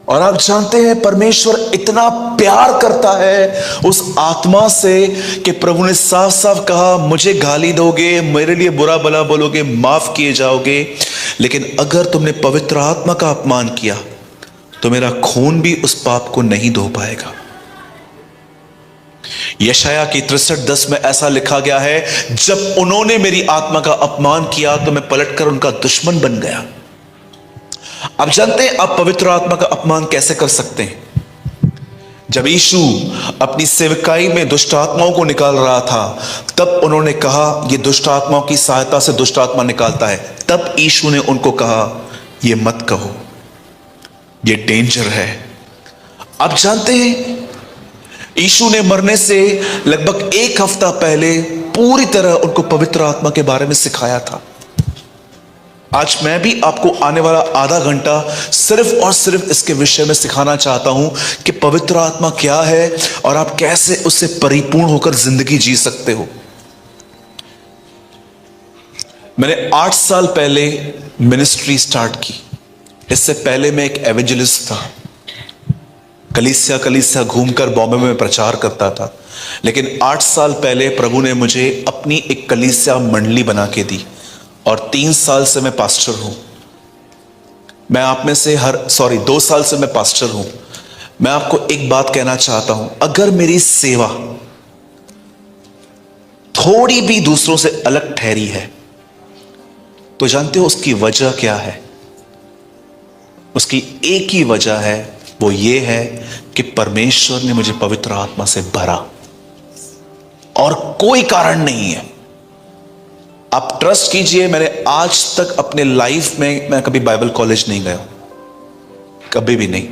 और आप जानते हैं परमेश्वर इतना प्यार करता है उस आत्मा से कि प्रभु ने साफ साफ कहा मुझे गाली दोगे, मेरे लिए बुरा भला बोलोगे, माफ किए जाओगे, लेकिन अगर तुमने पवित्र आत्मा का अपमान किया तो मेरा खून भी उस पाप को नहीं धो पाएगा। यशाया की 63:10 में ऐसा लिखा गया है, जब उन्होंने मेरी आत्मा का अपमान किया तो मैं पलटकर उनका दुश्मन बन गया। आप जानते हैं आप पवित्र आत्मा का अपमान कैसे कर सकते हैं? जब यीशु अपनी सेवकाई में दुष्ट आत्माओं को निकाल रहा था तब उन्होंने कहा ये दुष्ट आत्माओं की सहायता से दुष्ट आत्मा निकालता है। तब यीशु ने उनको कहा ये मत कहो, ये डेंजर है। आप जानते हैं यीशु ने मरने से लगभग एक हफ्ता पहले पूरी तरह उनको पवित्र आत्मा के बारे में सिखाया था। आज मैं भी आपको आने वाला आधा घंटा सिर्फ और सिर्फ इसके विषय में सिखाना चाहता हूं कि पवित्र आत्मा क्या है और आप कैसे उससे परिपूर्ण होकर जिंदगी जी सकते हो। मैंने 8 साल पहले मिनिस्ट्री स्टार्ट की। इससे पहले मैं एक एवेंजलिस्ट था। कलीसिया घूमकर बॉम्बे में प्रचार करता था। लेकिन 8 साल पहले प्रभु ने मुझे अपनी एक कलीसिया मंडली बना के दी और 3 साल से मैं पास्टर हूं। मैं आप में से 2 साल से मैं पास्टर हूं। मैं आपको एक बात कहना चाहता हूं, अगर मेरी सेवा थोड़ी भी दूसरों से अलग ठहरी है तो जानते हो उसकी वजह क्या है? उसकी एक ही वजह है, वो ये है कि परमेश्वर ने मुझे पवित्र आत्मा से भरा, और कोई कारण नहीं है। आप ट्रस्ट कीजिए, मैंने आज तक अपने लाइफ में मैं कभी बाइबल कॉलेज नहीं गया, कभी भी नहीं।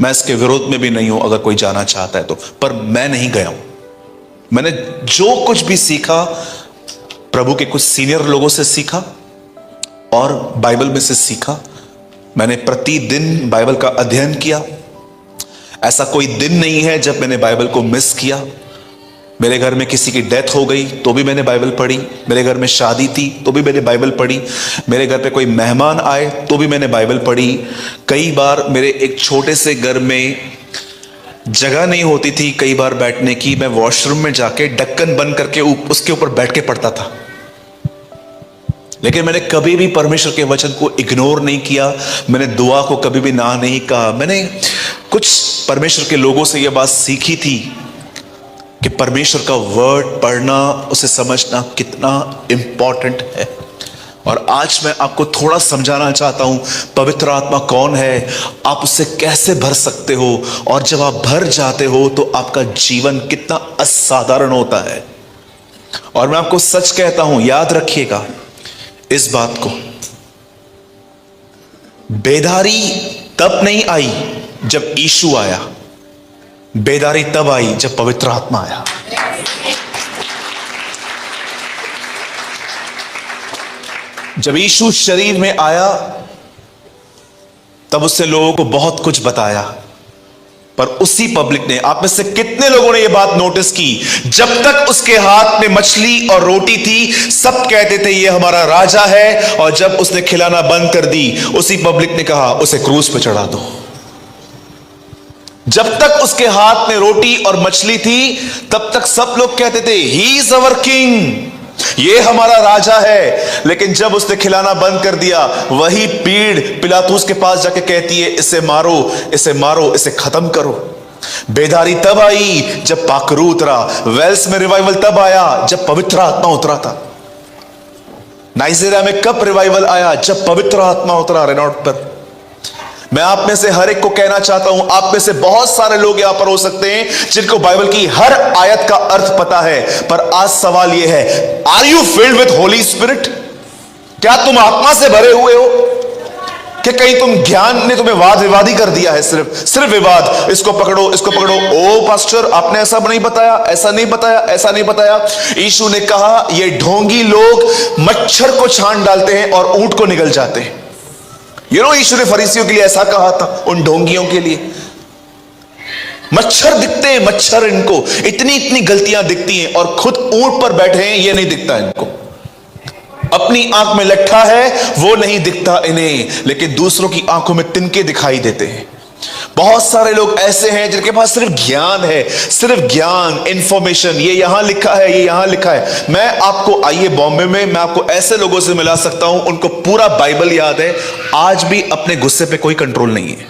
मैं इसके विरोध में भी नहीं हूं अगर कोई जाना चाहता है तो, पर मैं नहीं गया हूं। मैंने जो कुछ भी सीखा प्रभु के कुछ सीनियर लोगों से सीखा और बाइबल में से सीखा। मैंने प्रतिदिन बाइबल का अध्ययन किया। ऐसा कोई दिन नहीं है जब मैंने बाइबल को मिस किया। मेरे घर में किसी की डेथ हो गई तो भी मैंने बाइबल पढ़ी। मेरे घर में शादी थी तो भी मैंने बाइबल पढ़ी। मेरे घर पे कोई मेहमान आए तो भी मैंने बाइबल पढ़ी। कई बार मेरे एक छोटे से घर में जगह नहीं होती थी कई बार बैठने की, मैं वॉशरूम में जाके ढक्कन बंद करके उसके ऊपर बैठ के पढ़ता था। लेकिन मैंने कभी भी परमेश्वर के वचन को इग्नोर नहीं किया। मैंने दुआ को कभी भी ना नहीं कहा। मैंने कुछ परमेश्वर के लोगों से यह बात सीखी थी कि परमेश्वर का वर्ड पढ़ना, उसे समझना कितना इंपॉर्टेंट है। और आज मैं आपको थोड़ा समझाना चाहता हूं पवित्र आत्मा कौन है, आप उससे कैसे भर सकते हो, और जब आप भर जाते हो तो आपका जीवन कितना असाधारण होता है। और मैं आपको सच कहता हूं, याद रखिएगा इस बात को, बेदारी तब नहीं आई जब यीशु आया, बेदारी तब आई जब पवित्र आत्मा आया। जब यीशु शरीर में आया तब उससे लोगों को बहुत कुछ बताया, पर उसी पब्लिक ने, आप में से कितने लोगों ने यह बात नोटिस की, जब तक उसके हाथ में मछली और रोटी थी सब कहते थे ये हमारा राजा है, और जब उसने खिलाना बंद कर दी उसी पब्लिक ने कहा उसे क्रूज पे चढ़ा दो। जब तक उसके हाथ में रोटी और मछली थी तब तक सब लोग कहते थे ही इज अवर किंग, ये हमारा राजा है। लेकिन जब उसने खिलाना बंद कर दिया, वही पीड़ पिलातूस के पास जाके कहती है इसे मारो, इसे मारो, इसे खत्म करो। बेदारी तब आई जब पाखरू उतरा। वेल्स में रिवाइवल तब आया जब पवित्र आत्मा उतरा था। नाइजीरिया में कब रिवाइवल आया? जब पवित्र आत्मा उतरा रेनॉल्ड पर। मैं आप में से हर एक को कहना चाहता हूं, आप में से बहुत सारे लोग यहां पर हो सकते हैं जिनको बाइबल की हर आयत का अर्थ पता है, पर आज सवाल यह है, are you filled with Holy Spirit? क्या तुम आत्मा से भरे हुए हो कि कहीं तुम ज्ञान ने तुम्हें वाद विवादी कर दिया है? सिर्फ विवाद, इसको पकड़ो, इसको पकड़ो। ओ पास्टर, आपने ऐसा नहीं बताया, ऐसा नहीं बताया, ऐसा नहीं बताया। यीशु ने कहा ये ढोंगी लोग मच्छर को छान डालते हैं और ऊंट को निगल जाते हैं। यीशु ने फरीसियों के लिए ऐसा कहा था, उन ढोंगियों के लिए। मच्छर दिखते हैं, मच्छर इनको इतनी इतनी गलतियां दिखती हैं, और खुद ऊंट पर बैठे हैं ये नहीं दिखता इनको। अपनी आंख में लट्ठा है वो नहीं दिखता इन्हें, लेकिन दूसरों की आंखों में तिनके दिखाई देते हैं। बहुत सारे लोग ऐसे हैं जिनके पास सिर्फ ज्ञान है, सिर्फ ज्ञान, इंफॉर्मेशन, ये यहां लिखा है, ये यहां लिखा है। मैं आपको, आइए बॉम्बे में मैं आपको ऐसे लोगों से मिला सकता हूं उनको पूरा बाइबल याद है, आज भी अपने गुस्से पे कोई कंट्रोल नहीं है।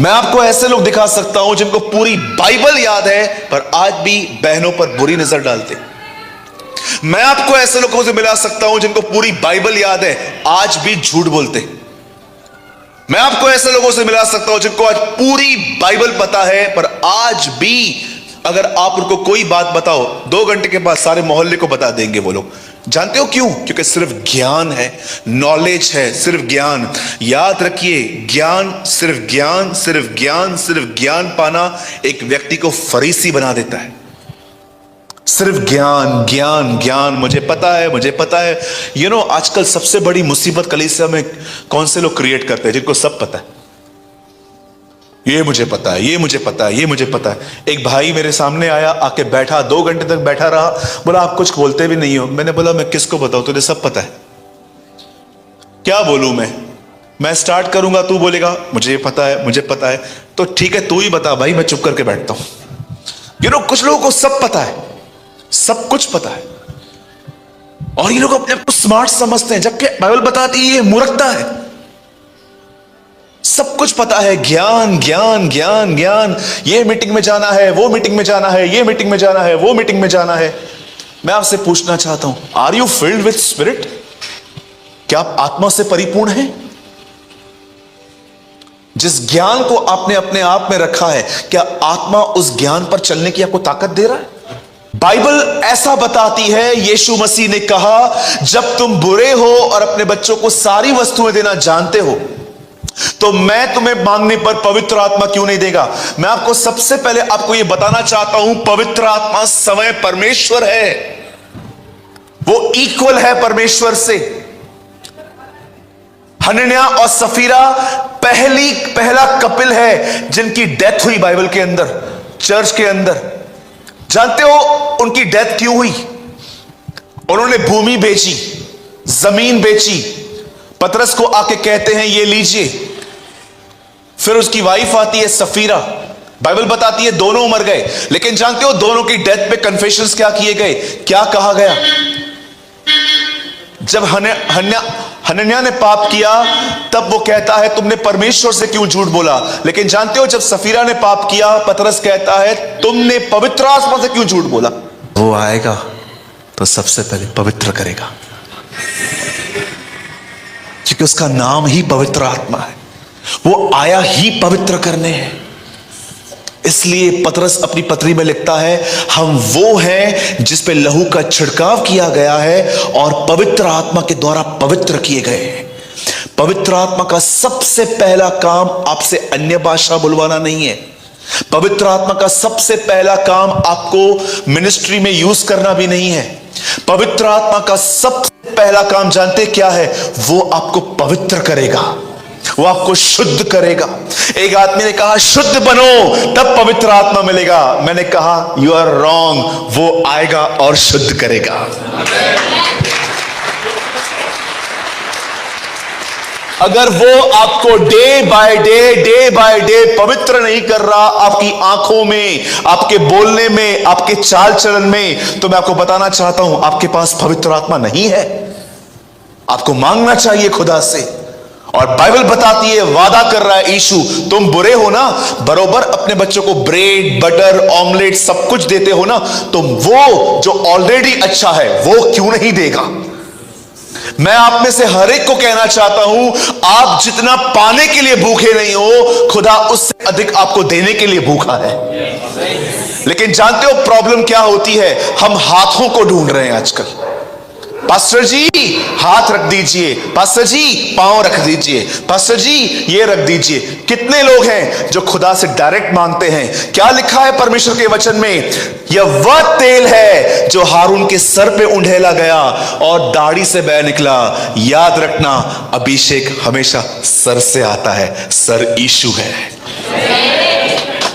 मैं आपको ऐसे लोग दिखा सकता हूं जिनको पूरी बाइबल याद है पर आज भी बहनों पर बुरी नजर डालते। मैं आपको ऐसे लोगों से मिला सकता हूं जिनको पूरी बाइबल याद है, आज भी झूठ बोलते। मैं आपको ऐसे लोगों से मिला सकता हूं जिनको आज पूरी बाइबल पता है पर आज भी अगर आप उनको कोई बात बताओ 2 घंटे के बाद सारे मोहल्ले को बता देंगे वो लोग। जानते हो क्यों? क्योंकि सिर्फ ज्ञान है, नॉलेज है, सिर्फ ज्ञान। याद रखिए, ज्ञान, सिर्फ ज्ञान, सिर्फ ज्ञान, सिर्फ ज्ञान पाना एक व्यक्ति को फरीसी बना देता है। सिर्फ ज्ञान ज्ञान ज्ञान, मुझे पता है, मुझे पता है। आजकल सबसे बड़ी मुसीबत कलीसिया में कौन से लोग क्रिएट करते हैं? जिनको सब पता है, ये मुझे पता है, ये मुझे पता है, ये मुझे पता है। एक भाई मेरे सामने आया, आके बैठा, 2 घंटे तक बैठा रहा, बोला आप कुछ बोलते भी नहीं हो। मैंने बोला मैं किसको बताऊं, तुझे सब पता है, क्या बोलूं मैं स्टार्ट करूंगा, तू बोलेगा मुझे पता है, मुझे पता है, तो ठीक है तू ही बता भाई, मैं चुप करके बैठता हूं। कुछ लोगों को सब पता है, सब कुछ पता है, और ये लोग अपने आप को स्मार्ट समझते हैं, जबकि बाइबल बताती है ये मूर्खता है। सब कुछ पता है, ज्ञान ज्ञान ज्ञान ज्ञान, ये मीटिंग में जाना है, वो मीटिंग में जाना है, ये मीटिंग में जाना है, वो मीटिंग में जाना है। मैं आपसे पूछना चाहता हूं, are you filled with spirit? क्या आप आत्मा से परिपूर्ण हैं? जिस ज्ञान को आपने अपने आप में रखा है, क्या आत्मा उस ज्ञान पर चलने की आपको ताकत दे रहा है? बाइबल ऐसा बताती है, यीशु मसीह ने कहा जब तुम बुरे हो और अपने बच्चों को सारी वस्तुएं देना जानते हो, तो मैं तुम्हें मांगने पर पवित्र आत्मा क्यों नहीं देगा? मैं आपको सबसे पहले आपको यह बताना चाहता हूं, पवित्र आत्मा स्वयं परमेश्वर है, वो इक्वल है परमेश्वर से। हनन्याह और सफीरा पहला कपिल है जिनकी डेथ हुई बाइबल के अंदर, चर्च के अंदर। जानते हो उनकी डेथ क्यों हुई? उन्होंने भूमि बेची, जमीन बेची, पतरस को आके कहते हैं ये लीजिए। फिर उसकी वाइफ आती है सफीरा, बाइबल बताती है दोनों मर गए, लेकिन जानते हो दोनों की डेथ पे कन्फेशंस क्या किए गए, क्या कहा गया? जब हनन्याह ने पाप किया तब वो कहता है तुमने परमेश्वर से क्यों झूठ बोला, लेकिन जानते हो जब सफीरा ने पाप किया पतरस कहता है तुमने पवित्र आत्मा से क्यों झूठ बोला? वो आएगा तो सबसे पहले पवित्र करेगा, क्योंकि उसका नाम ही पवित्र आत्मा है, वो आया ही पवित्र करने हैं। इसलिए पतरस अपनी पत्री में लिखता है हम वो हैं जिस पे लहू का छिड़काव किया गया है और पवित्र आत्मा के द्वारा पवित्र किए गए हैं। पवित्र आत्मा का सबसे पहला काम आपसे अन्य भाषा बुलवाना नहीं है। पवित्र आत्मा का सबसे पहला काम आपको मिनिस्ट्री में यूज करना भी नहीं है। पवित्र आत्मा का सबसे पहला काम जानते क्या है? वो आपको पवित्र करेगा, वो आपको शुद्ध करेगा। एक आदमी ने कहा शुद्ध बनो तब पवित्र आत्मा मिलेगा। मैंने कहा यू आर रॉन्ग, वो आएगा और शुद्ध करेगा। अगर वो आपको डे बाय डे पवित्र नहीं कर रहा, आपकी आंखों में, आपके बोलने में, आपके चाल चलन में, तो मैं आपको बताना चाहता हूं आपके पास पवित्र आत्मा नहीं है। आपको मांगना चाहिए खुदा से। और बाइबल बताती है, वादा कर रहा है यीशु, तुम बुरे हो ना, बरोबर अपने बच्चों को ब्रेड, बटर, ऑमलेट सब कुछ देते हो ना, तो वो जो ऑलरेडी अच्छा है वो क्यों नहीं देगा। मैं आप में से हर एक को कहना चाहता हूं, आप जितना पाने के लिए भूखे नहीं हो, खुदा उससे अधिक आपको देने के लिए भूखा है। लेकिन जानते हो प्रॉब्लम क्या होती है, हम हाथों को ढूंढ रहे हैं आजकल। पास्टर जी हाथ रख दीजिए, पास्टर जी पांव रख दीजिए, पास्टर जी ये रख दीजिए। कितने लोग हैं जो खुदा से डायरेक्ट मांगते हैं। क्या लिखा है परमेश्वर के वचन में, यह वह तेल है जो हारून के सर पे उंडेला गया और दाढ़ी से बह निकला। याद रखना, अभिषेक हमेशा सर से आता है, सर यीशु है।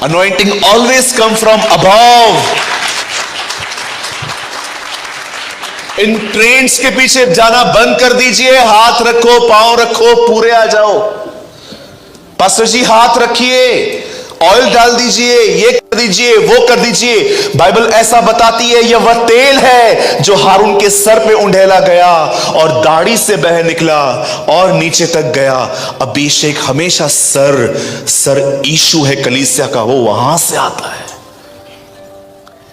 Anointing always come from above. In trends के पीछे जाना बंद कर दीजिए। हाथ रखो, पांव रखो, पूरे आ जाओ। पास्टर जी हाथ रखिए, ऑयल डाल दीजिए, ये कर दीजिए, वो कर दीजिए। बाइबल ऐसा बताती है, यह वह तेल है जो हारून के सर पे उंडेला गया और दाढ़ी से बह निकला और नीचे तक गया। अभिषेक हमेशा सर यीशु है कलीसिया का, वो वहां से आता है।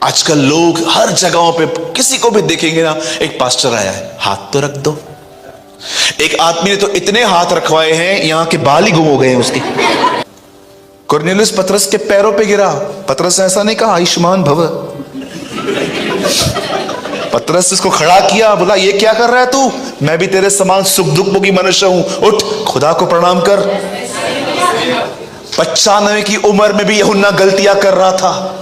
आजकल लोग हर जगहों पे किसी को भी देखेंगे ना, एक पास्टर आया है, हाथ तो रख दो। एक आदमी ने तो इतने हाथ रखवाए हैं, यहां के बाल ही गुम हो गए हैं उसके। कुरनेलियुस पतरस के पैरों पे गिरा। पतरस ने ऐसा नहीं कहा आयुष्मान भव। पतरस इसको खड़ा किया, बोला ये क्या कर रहा है तू, मैं भी तेरे समान सुख दुख भोगी मनुष्य हूं, उठ खुदा को प्रणाम कर। 95 की उम्र में भी यूहन्ना गलतियां कर रहा था।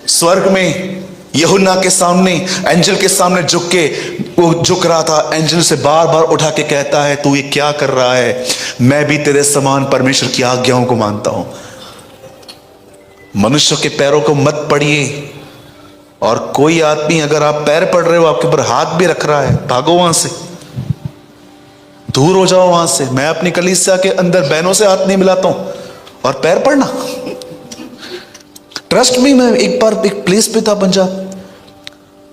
स्वर्ग में यूहन्ना के सामने, एंजल के सामने झुक रहा था। एंजल से बार बार उठा के कहता है, तू ये क्या कर रहा है, मैं भी तेरे समान परमेश्वर की आज्ञाओं को मानता हूं। मनुष्य के पैरों को मत पड़िए। और कोई आदमी अगर आप पैर पड़ रहे हो, आपके ऊपर हाथ भी रख रहा है, भागो वहां से, दूर हो जाओ वहां से। मैं अपनी कलीसिया के अंदर बहनों से हाथ नहीं मिलाता हूं और पैर पड़ना। ट्रस्ट में, मैं एक बार एक प्लेस पे था पंजाब,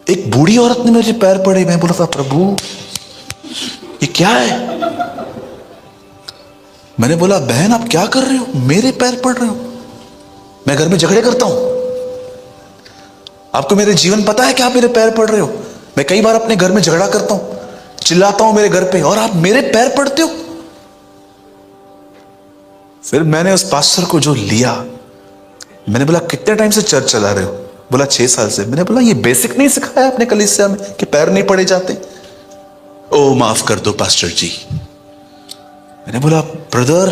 एक बूढ़ी औरत ने मेरे पैर पड़े। मैं बोला था प्रभु ये क्या है। मैंने बोला बहन आप क्या कर रहे हो, मेरे पैर पड़ रहे हो, मैं घर में झगड़े करता हूं, आपको मेरे जीवन पता है कि आप मेरे पैर पड़ रहे हो। मैं कई बार अपने घर में झगड़ा करता हूं, चिल्लाता हूं मेरे घर पे, और आप मेरे पैर पड़ते हो। फिर मैंने उस पास्टर को जो लिया, मैंने बोला कितने टाइम से चर्च चला रहे हो। बोला 6 साल से। मैंने बोला ये बेसिक नहीं सिखाया अपने कलीसिया में कि पैर नहीं पड़े जाते। ओ माफ कर दो पास्टर जी। मैंने बोला ब्रदर,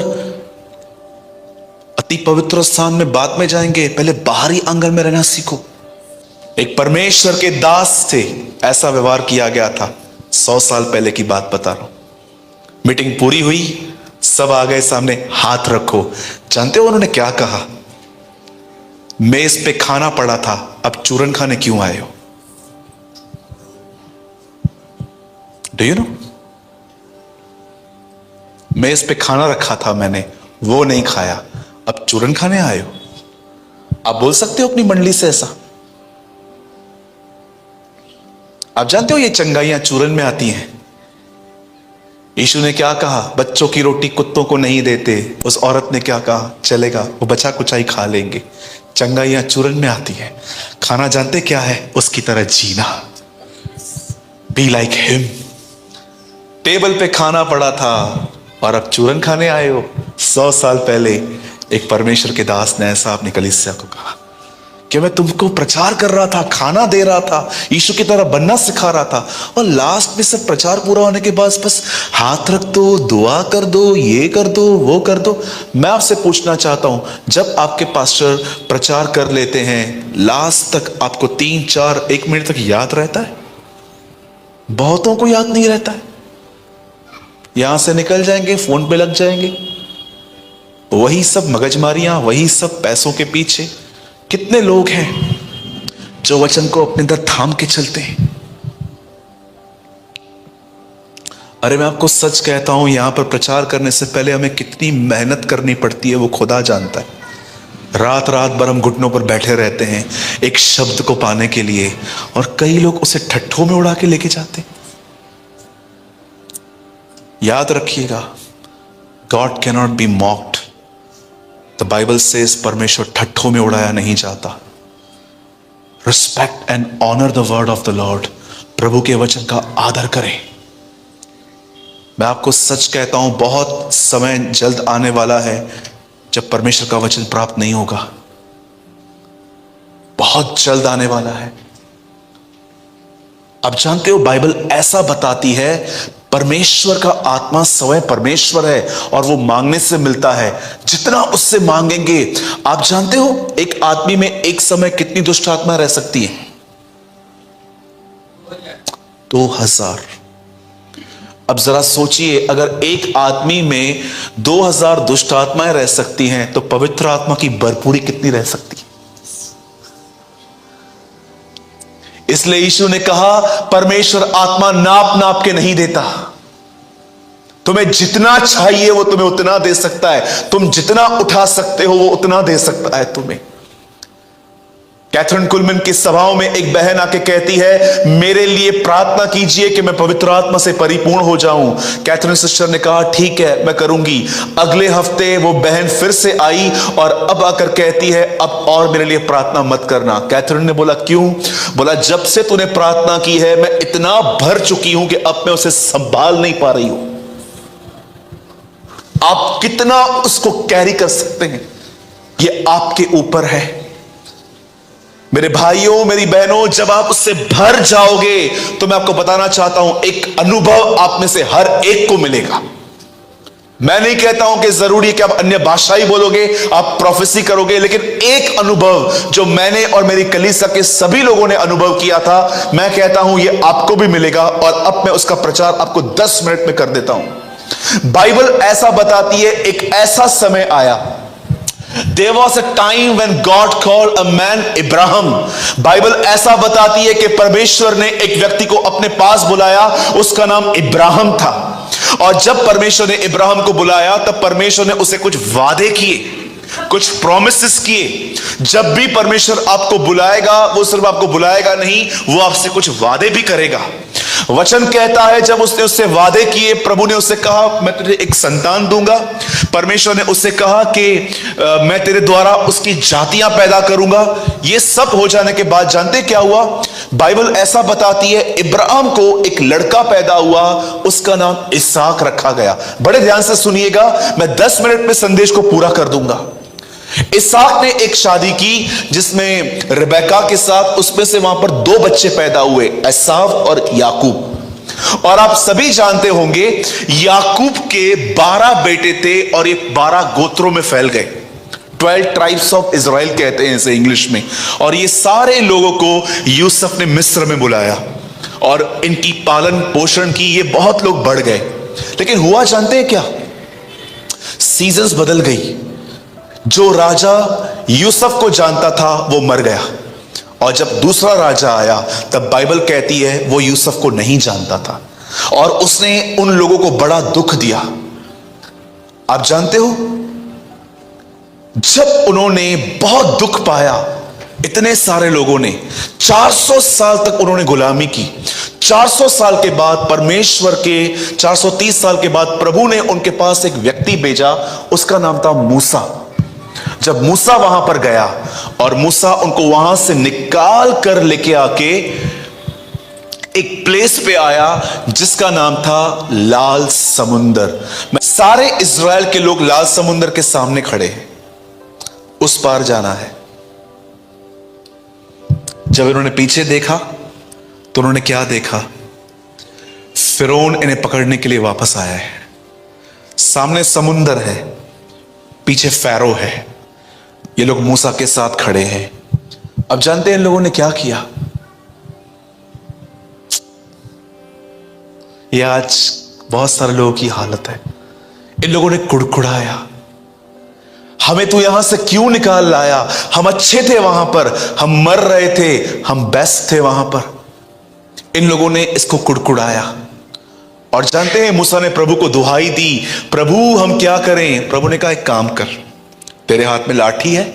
अति पवित्र स्थान में बाद में जाएंगे, पहले बाहरी आंगन में रहना सीखो। एक परमेश्वर के दास थे, ऐसा व्यवहार किया गया था। 100 साल पहले की बात बता रहा हूं। मीटिंग पूरी हुई, सब आ गए सामने, हाथ रखो। जानते हो उन्होंने क्या कहा, मेज पे खाना पड़ा था, अब चूरन खाने क्यों आए हो। डू यू नो, मेज पे खाना रखा था मैंने, वो नहीं खाया, अब चूरन खाने आए हो। आप बोल सकते हो अपनी मंडली से ऐसा। आप जानते हो ये चंगाइयां चूरन में आती हैं। यीशु ने क्या कहा, बच्चों की रोटी कुत्तों को नहीं देते। उस औरत ने क्या कहा, चलेगा वो बचा कुचाई खा लेंगे। चंगाइयां चूरन में आती है। खाना जानते क्या है, उसकी तरह जीना, बी लाइक हिम। टेबल पे खाना पड़ा था और अब चूरन खाने आए हो। 100 साल पहले एक परमेश्वर के दास ने ऐसा अपनी कलीसिया को कहा कि मैं तुमको प्रचार कर रहा था, खाना दे रहा था, यीशु की तरह बनना सिखा रहा था, और लास्ट में सब प्रचार पूरा होने के बाद बस हाथ रख दो, दुआ कर दो, ये कर दो, वो कर दो। मैं आपसे पूछना चाहता हूं, जब आपके पास्टर प्रचार कर लेते हैं, लास्ट तक आपको 3-4-1 मिनट तक याद रहता है? बहुतों को याद नहीं रहता है। यहां से निकल जाएंगे, फोन पे लग जाएंगे, वही सब मगजमारियां, वही सब पैसों के पीछे। कितने लोग हैं जो वचन को अपने अंदर थाम के चलते हैं। अरे मैं आपको सच कहता हूं, यहां पर प्रचार करने से पहले हमें कितनी मेहनत करनी पड़ती है वो खुदा जानता है। रात रात भर हम घुटनों पर बैठे रहते हैं एक शब्द को पाने के लिए, और कई लोग उसे ठट्ठों में उड़ा के लेके जाते हैं। याद रखिएगा, God can not be mocked. The Bible says परमेश्वर ठट्ठों में उड़ाया नहीं जाता। Respect and honour the word of the Lord. प्रभु के वचन का आदर करें। मैं आपको सच कहता हूं, बहुत समय जल्द आने वाला है जब परमेश्वर का वचन प्राप्त नहीं होगा। बहुत जल्द आने वाला है। आप जानते हो, बाइबल ऐसा बताती है, परमेश्वर का आत्मा स्वयं परमेश्वर है और वो मांगने से मिलता है। जितना उससे मांगेंगे। आप जानते हो, एक आदमी में एक समय कितनी दुष्ट आत्मा रह सकती है? 2000। अब जरा सोचिए, अगर एक आदमी में 2000 दुष्ट आत्माएं रह सकती हैं, तो पवित्र आत्मा की भरपूरी कितनी रह सकती है? इसलिए यीशु ने कहा, परमेश्वर आत्मा नाप नाप के नहीं देता। तुम्हें जितना चाहिए वो तुम्हें उतना दे सकता है। तुम जितना उठा सकते हो वो उतना दे सकता है तुम्हें। कैथरीन कुलमन की सभाओं में एक बहन आके कहती है, मेरे लिए प्रार्थना कीजिए कि मैं पवित्र आत्मा से परिपूर्ण हो जाऊं। कैथरीन सिस्टर ने कहा, ठीक है, मैं करूंगी। अगले हफ्ते वो बहन फिर से आई और अब आकर कहती है, अब और मेरे लिए प्रार्थना मत करना। कैथरीन ने बोला, क्यों? बोला, जब से तूने प्रार्थना की है मैं इतना भर चुकी हूं कि अब मैं उसे संभाल नहीं पा रही हूं। आप कितना उसको कैरी कर सकते हैं, यह आपके ऊपर है। मेरे भाइयों, मेरी बहनों, जब आप उससे भर जाओगे तो मैं आपको बताना चाहता हूं, एक अनुभव आप में से हर एक को मिलेगा। मैं नहीं कहता हूं कि जरूरी है कि आप अन्य भाषा ही बोलोगे, आप प्रोफेसी करोगे, लेकिन एक अनुभव जो मैंने और मेरी कलीसिया के सभी लोगों ने अनुभव किया था, मैं कहता हूं ये आपको भी मिलेगा। और अब मैं उसका प्रचार आपको 10 मिनट में कर देता हूं। बाइबल ऐसा बताती है, एक ऐसा समय आया, There was a time when God called a man Abraham। Bible ऐसा बताती है कि परमेश्वर ने एक व्यक्ति को अपने पास बुलाया, उसका नाम इब्राहिम था। और जब परमेश्वर ने इब्राहिम को बुलाया तब परमेश्वर ने उसे कुछ वादे किए, कुछ प्रॉमिसेस किए। जब भी परमेश्वर आपको बुलाएगा, वो सिर्फ आपको बुलाएगा नहीं, वो आपसे कुछ वादे भी करेगा। वचन कहता है, जब उसने उससे वादे किए, प्रभु ने उससे कहा, मैं तुझे एक संतान दूंगा। परमेश्वर ने उससे कहा कि मैं तेरे द्वारा उसकी जातियां पैदा करूंगा। ये सब हो जाने के बाद जानते क्या हुआ? बाइबल ऐसा बताती है, इब्राहिम को एक लड़का पैदा हुआ, उसका नाम इसहाक रखा गया। बड़े ध्यान से सुनिएगा, मैं 10 मिनट में संदेश को पूरा कर दूंगा। इसहाक ने एक शादी की जिसमें रिबेका के साथ, उसमें से वहां पर 2 बच्चे पैदा हुए, एसाव और याकूब। और आप सभी जानते होंगे, याकूब के 12 बेटे थे और ये 12 गोत्रों में फैल गए। 12 ट्राइब्स ऑफ इजराइल कहते हैं इसे इंग्लिश में। और ये सारे लोगों को यूसुफ ने मिस्र में बुलाया और इनकी पालन पोषण की। ये बहुत लोग बढ़ गए, लेकिन हुआ जानते हैं क्या? सीजन्स बदल गई। जो राजा यूसुफ को जानता था वो मर गया, और जब दूसरा राजा आया तब बाइबल कहती है वो यूसुफ को नहीं जानता था और उसने उन लोगों को बड़ा दुख दिया। आप जानते हो, जब उन्होंने बहुत दुख पाया, इतने सारे लोगों ने 400 साल तक उन्होंने गुलामी की। 400 साल के बाद परमेश्वर के 430 साल के बाद प्रभु ने उनके पास एक व्यक्ति भेजा, उसका नाम था मूसा। जब मूसा वहां पर गया और मूसा उनको वहां से निकाल कर लेके आके एक प्लेस पे आया जिसका नाम था लाल समुंदर। सारे इज़राइल के लोग लाल समुंदर के सामने खड़े हैं, उस पार जाना है। जब इन्होंने पीछे देखा तो उन्होंने क्या देखा? फिरौन इन्हें पकड़ने के लिए वापस आया है। सामने समुंदर है, पीछे फैरो है, ये लोग मूसा के साथ खड़े हैं। अब जानते हैं इन लोगों ने क्या किया? ये आज बहुत सारे लोगों की हालत है। इन लोगों ने कुड़कुड़ाया, हमें तू यहां से क्यों निकाल लाया? हम अच्छे थे वहां पर, हम मर रहे थे, हम बेस्ट थे वहां पर। इन लोगों ने इसको कुड़कुड़ाया और जानते हैं मूसा ने प्रभु को दुहाई दी, प्रभु हम क्या करें? प्रभु ने कहा एक काम कर, तेरे हाथ में लाठी है,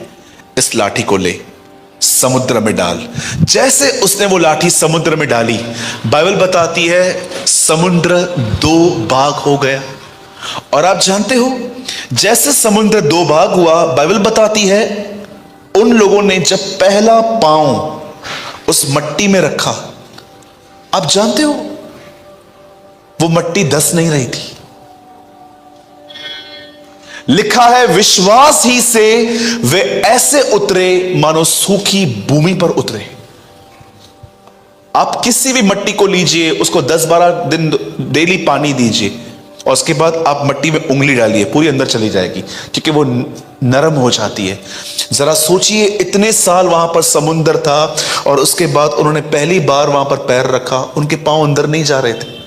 इस लाठी को ले समुद्र में डाल। जैसे उसने वो लाठी समुद्र में डाली, बाइबल बताती है समुद्र दो भाग हो गया। और आप जानते हो जैसे समुद्र दो भाग हुआ, बाइबल बताती है उन लोगों ने जब पहला पांव उस मट्टी में रखा, आप जानते हो वो मट्टी धंस नहीं रही थी। लिखा है विश्वास ही से वे ऐसे उतरे मानो सूखी भूमि पर उतरे। आप किसी भी मट्टी को लीजिए, उसको 10-12 दिन डेली पानी दीजिए और उसके बाद आप मट्टी में उंगली डालिए, पूरी अंदर चली जाएगी क्योंकि वो नरम हो जाती है। जरा सोचिए इतने साल वहां पर समुंदर था और उसके बाद उन्होंने पहली बार वहां पर पैर रखा, उनके पांव अंदर नहीं जा रहे थे।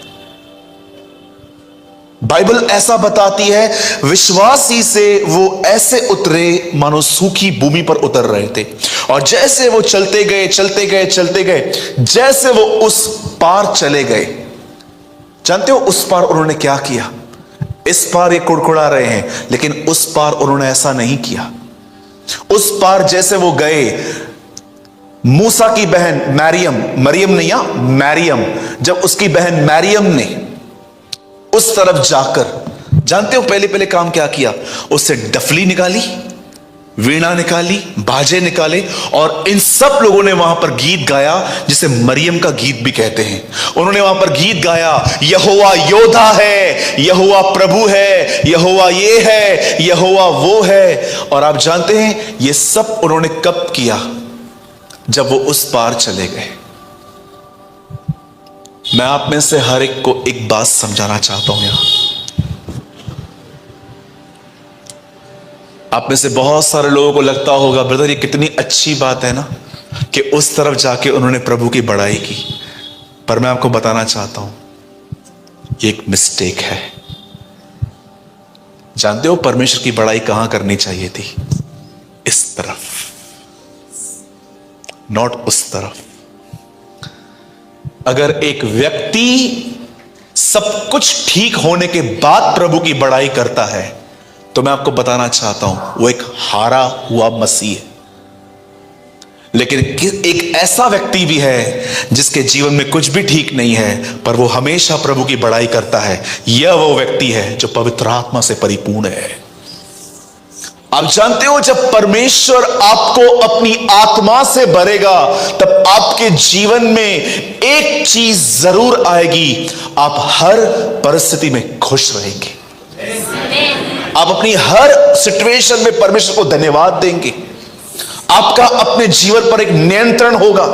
बाइबल ऐसा बताती है विश्वास ही से वो ऐसे उतरे मानो सूखी भूमि पर उतर रहे थे। और जैसे वो चलते गए चलते गए चलते गए, जैसे वो उस पार चले गए, जानते हो उस पार उन्होंने क्या किया? इस पार ये कुड़कुड़ा रहे हैं, लेकिन उस पार उन्होंने ऐसा नहीं किया। उस पार जैसे वो गए, मूसा की बहन मरियम नहीं, मैरियम, जब उसकी बहन मैरियम ने उस तरफ जाकर, जानते हो पहले पहले काम क्या किया? उससे डफली निकाली, वीणा निकाली, बाजे निकाले और इन सब लोगों ने वहां पर गीत गाया जिसे मरियम का गीत भी कहते हैं। उन्होंने वहां पर गीत गाया, यहोवा योद्धा है, यहोवा प्रभु है, यहोवा ये है, यहोवा वो है। और आप जानते हैं ये सब उन्होंने कब किया? जब वो उस पार चले गए। मैं आप में से हर एक को एक बात समझाना चाहता हूं यहां। आप में से बहुत सारे लोगों को लगता होगा ब्रदर ये कितनी अच्छी बात है ना कि उस तरफ जाके उन्होंने प्रभु की बड़ाई की, पर मैं आपको बताना चाहता हूं ये एक मिस्टेक है। जानते हो परमेश्वर की बड़ाई कहां करनी चाहिए थी? इस तरफ, नॉट उस तरफ। अगर एक व्यक्ति सब कुछ ठीक होने के बाद प्रभु की बड़ाई करता है तो मैं आपको बताना चाहता हूं वो एक हारा हुआ मसीह है। लेकिन एक ऐसा व्यक्ति भी है जिसके जीवन में कुछ भी ठीक नहीं है पर वो हमेशा प्रभु की बड़ाई करता है। यह वो व्यक्ति है जो पवित्र आत्मा से परिपूर्ण है। आप जानते हो जब परमेश्वर आपको अपनी आत्मा से भरेगा तब आपके जीवन में एक चीज जरूर आएगी, आप हर परिस्थिति में खुश रहेंगे। आप अपनी हर सिचुएशन में परमेश्वर को धन्यवाद देंगे। आपका अपने जीवन पर एक नियंत्रण होगा।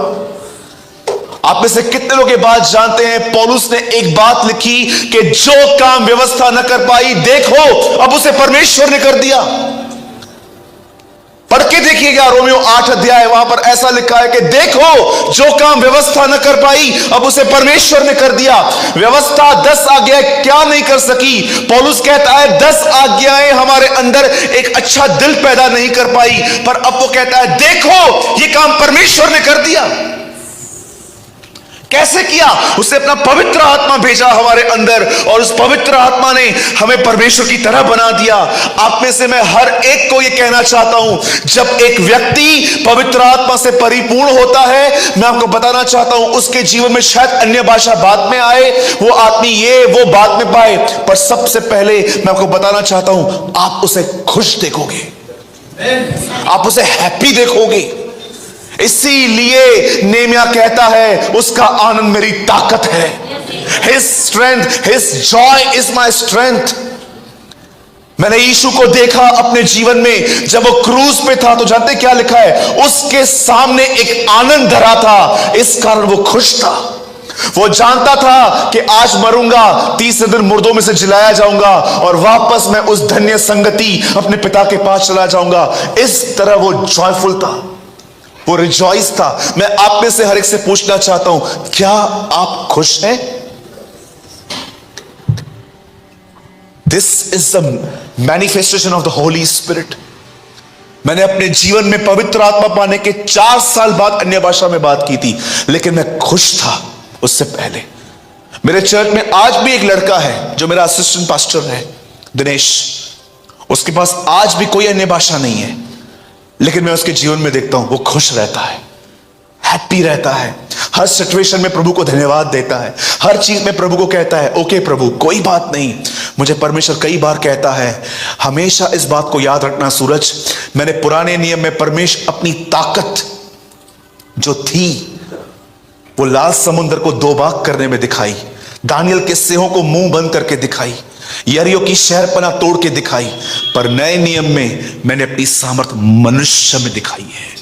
आप में से कितने लोग ये बात जानते हैं? पौलुस ने एक बात लिखी कि जो काम व्यवस्था न कर पाई, देखो अब उसे परमेश्वर ने कर दिया। पढ़ के देखिएगा रोमियो 8 अध्याय, वहां पर ऐसा लिखा है कि देखो जो काम व्यवस्था न कर पाई अब उसे परमेश्वर ने कर दिया। व्यवस्था 10 आज्ञाएं क्या नहीं कर सकी? पौलुस कहता है 10 आज्ञाएं हमारे अंदर एक अच्छा दिल पैदा नहीं कर पाई, पर अब वो कहता है देखो ये काम परमेश्वर ने कर दिया। कैसे किया? उसने अपना पवित्र आत्मा भेजा हमारे अंदर और उस पवित्र आत्मा ने हमें परमेश्वर की तरह बना दिया। आप में से मैं हर एक को यह कहना चाहता हूं, जब एक व्यक्ति पवित्र आत्मा से परिपूर्ण होता है, मैं आपको बताना चाहता हूं उसके जीवन में शायद अन्य भाषा बाद में आए, वो आदमी ये वो बाद में पाए, पर सबसे पहले मैं आपको बताना चाहता हूं आप उसे खुश देखोगे, आप उसे हैप्पी देखोगे। इसीलिए नेमिया कहता है उसका आनंद मेरी ताकत है। His strength, His joy is my strength। मैंने यीशु को देखा अपने जीवन में, जब वो क्रूज पे था तो जानते क्या लिखा है? उसके सामने एक आनंद धरा था, इस कारण वो खुश था। वो जानता था कि आज मरूंगा, तीसरे दिन मुर्दों में से जिलाया जाऊंगा और वापस मैं उस धन्य संगति अपने पिता के पास चला जाऊंगा। इस तरह वो जॉयफुल था, वो रिजॉइस था। मैं आप में से हर एक से पूछना चाहता हूं, क्या आप खुश हैं? This is the manifestation of the Holi spirit. मैंने अपने जीवन में पवित्र आत्मा पाने के 4 साल बाद अन्य भाषा में बात की थी, लेकिन मैं खुश था उससे पहले। मेरे चर्च में आज भी एक लड़का है जो मेरा असिस्टेंट पास्टर है, दिनेश। उसके पास आज भी कोई अन्य भाषा नहीं है, लेकिन मैं उसके जीवन में देखता हूं वो खुश रहता है, हैप्पी रहता है, हर सिचुएशन में प्रभु को धन्यवाद देता है, हर चीज में प्रभु को कहता है ओके प्रभु कोई बात नहीं। मुझे परमेश्वर कई बार कहता है, हमेशा इस बात को याद रखना सूरज, मैंने पुराने नियम में परमेश्वर अपनी ताकत जो थी वो लाल समुद्र को 2 भाग करने में दिखाई, दानियल के सिंहों को मुंह बंद करके दिखाई, यरीहो की शहरपनाह तोड़ के दिखाई, पर नए नियम में मैंने अपनी सामर्थ मनुष्य में दिखाई है,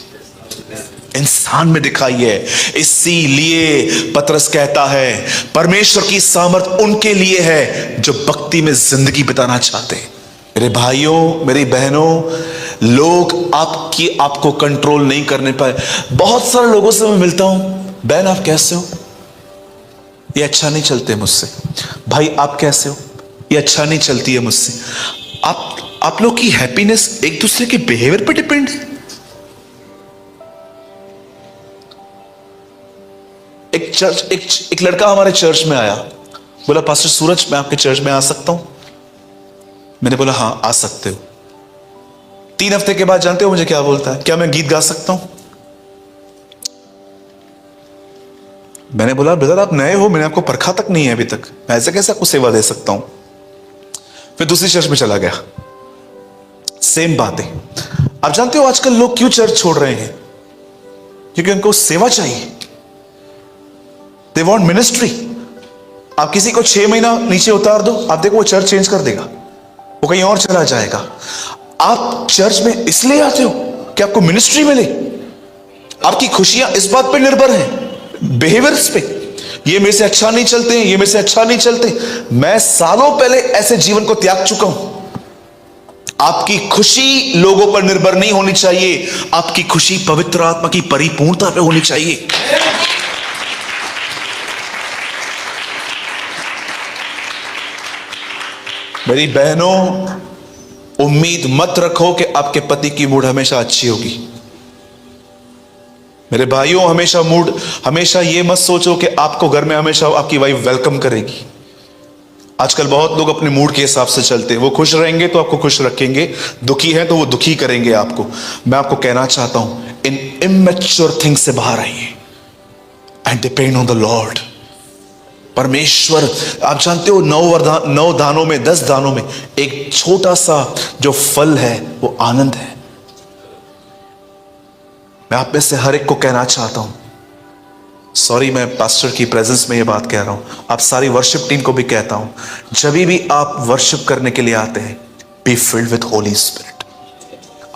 इंसान में दिखाई है। इसीलिए पतरस कहता है परमेश्वर की सामर्थ उनके लिए है जो भक्ति में जिंदगी बिताना चाहते हैं। मेरे भाइयों, मेरी बहनों, लोग आपको कंट्रोल नहीं करने पाए। बहुत सारे लोगों से मैं मिलता हूं, बहन आप कैसे हो, ये अच्छा नहीं चलते मुझसे, भाई आप कैसे हो, ये अच्छा नहीं चलती है मुझसे। आप लोग की हैप्पीनेस एक दूसरे के बिहेवियर पर डिपेंड है। एक लड़का हमारे चर्च में आया, बोला पास्टर सूरज मैं आपके चर्च में आ सकता हूं? मैंने बोला हाँ आ सकते हो। 3 हफ्ते के बाद जानते हो मुझे क्या बोलता है, क्या मैं गीत गा सकता हूं? मैंने बोला ब्रदर आप नए हो, मैंने आपको परखा तक नहीं है अभी तक, मैं ऐसे कैसे आपको सेवा दे सकता हूं। फिर दूसरी चर्च में चला गया, सेम बात है। आप जानते हो आजकल लोग क्यों चर्च छोड़ रहे हैं? क्योंकि उनको सेवा चाहिए, दे वॉन्ट मिनिस्ट्री। आप किसी को 6 महीना नीचे उतार दो, आप देखो वो चर्च चेंज कर देगा, वो कहीं और चला जाएगा। आप चर्च में इसलिए आते हो कि आपको मिनिस्ट्री मिले। आपकी खुशियां इस बात पे निर्भर हैं, बिहेवियर्स पे। ये मेरे से अच्छा नहीं चलते, ये मेरे से अच्छा नहीं चलते। मैं सालों पहले ऐसे जीवन को त्याग चुका हूं। आपकी खुशी लोगों पर निर्भर नहीं होनी चाहिए, आपकी खुशी पवित्र आत्मा की परिपूर्णता पे होनी चाहिए। मेरी बहनों, उम्मीद मत रखो कि आपके पति की मूड हमेशा अच्छी होगी। मेरे भाइयों, हमेशा ये मत सोचो कि आपको घर में हमेशा आपकी वाइफ वेलकम करेगी। आजकल बहुत लोग अपने मूड के हिसाब से चलते हैं। वो खुश रहेंगे तो आपको खुश रखेंगे, दुखी है तो वो दुखी करेंगे आपको। मैं आपको कहना चाहता हूं, इन इमैच्योर थिंग्स से बाहर आइए and depend on the Lord. परमेश्वर, आप जानते हो 9 दानों में 10 दानों में एक छोटा सा जो फल है वो आनंद है। मैं आप में से हर एक को कहना चाहता हूं, सॉरी मैं पास्टर की प्रेजेंस में ये बात कह रहा हूं, आप सारी वर्शिप टीम को भी कहता हूं, जब भी आप वर्शिप करने के लिए आते हैं, be filled with Holi spirit,